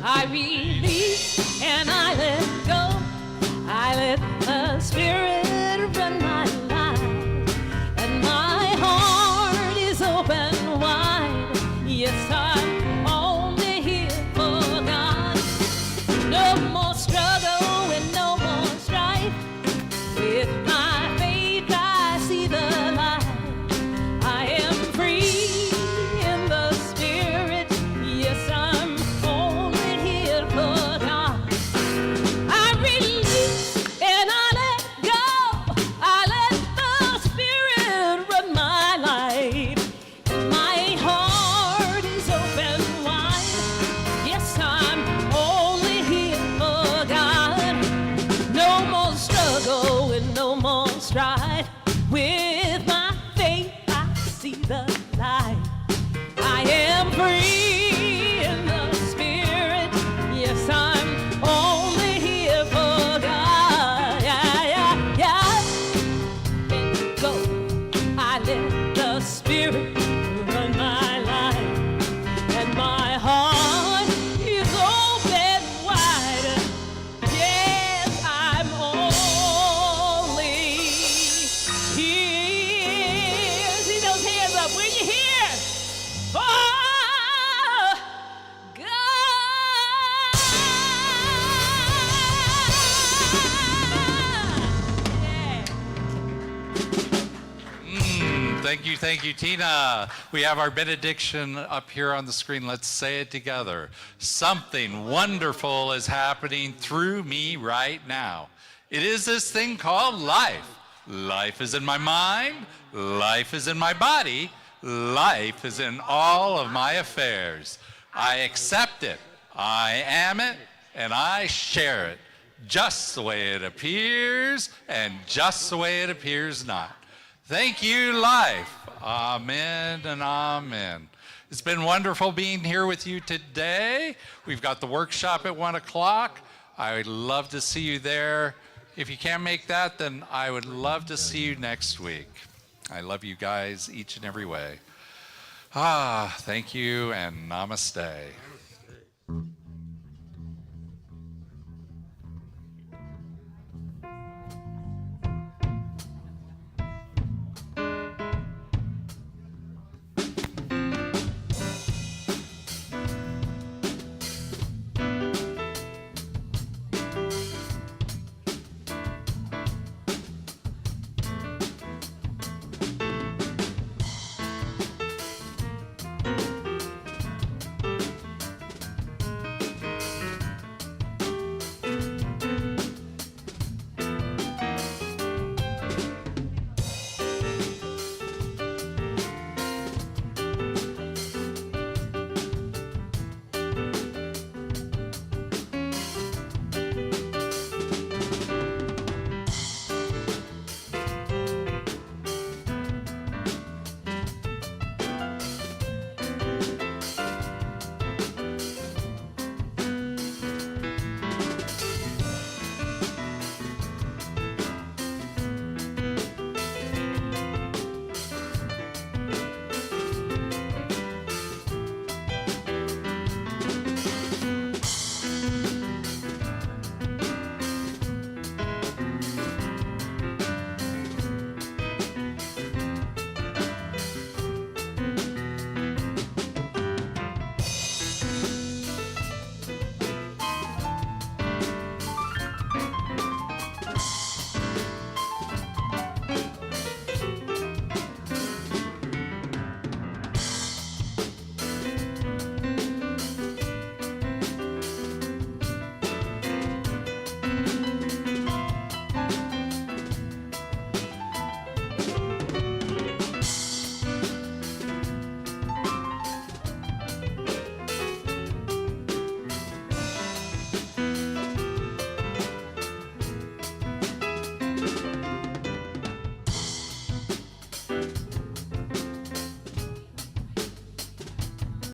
I release and I let go. I let the Spirit run my life, and my heart is open wide. Yes, I'm only here for God. No more struggle and no more strife. With my faith I see the light. I am free in the Spirit. Yes, I'm only here for God. I release and I let go. I let the Spirit run my life. My heart is open wide. Yes, I'm only here for God. No more struggle and no more strife. With my faith I see the light. I am free in the Spirit. Yes, I'm only here for God. Yeah, yeah, yeah. Let go. I let the Spirit run my life, and my heart is open wide. Yes, I'm only here. See those hands up when you're here for Thank you, Tina. We have our benediction up here on the screen. Let's say it together. Something wonderful is happening through me right now. It is this thing called life. Life is in my mind. Life is in my body. Life is in all of my affairs. I accept it. I am it. And I share it. Just the way it appears and just the way it appears not. Thank you, life. Amen and amen. It's been wonderful being here with you today. We've got the workshop at 1 o'clock. I would love to see you there. If you can't make that, then I would love to see you next week. I love you guys each and every way. Thank you and namaste.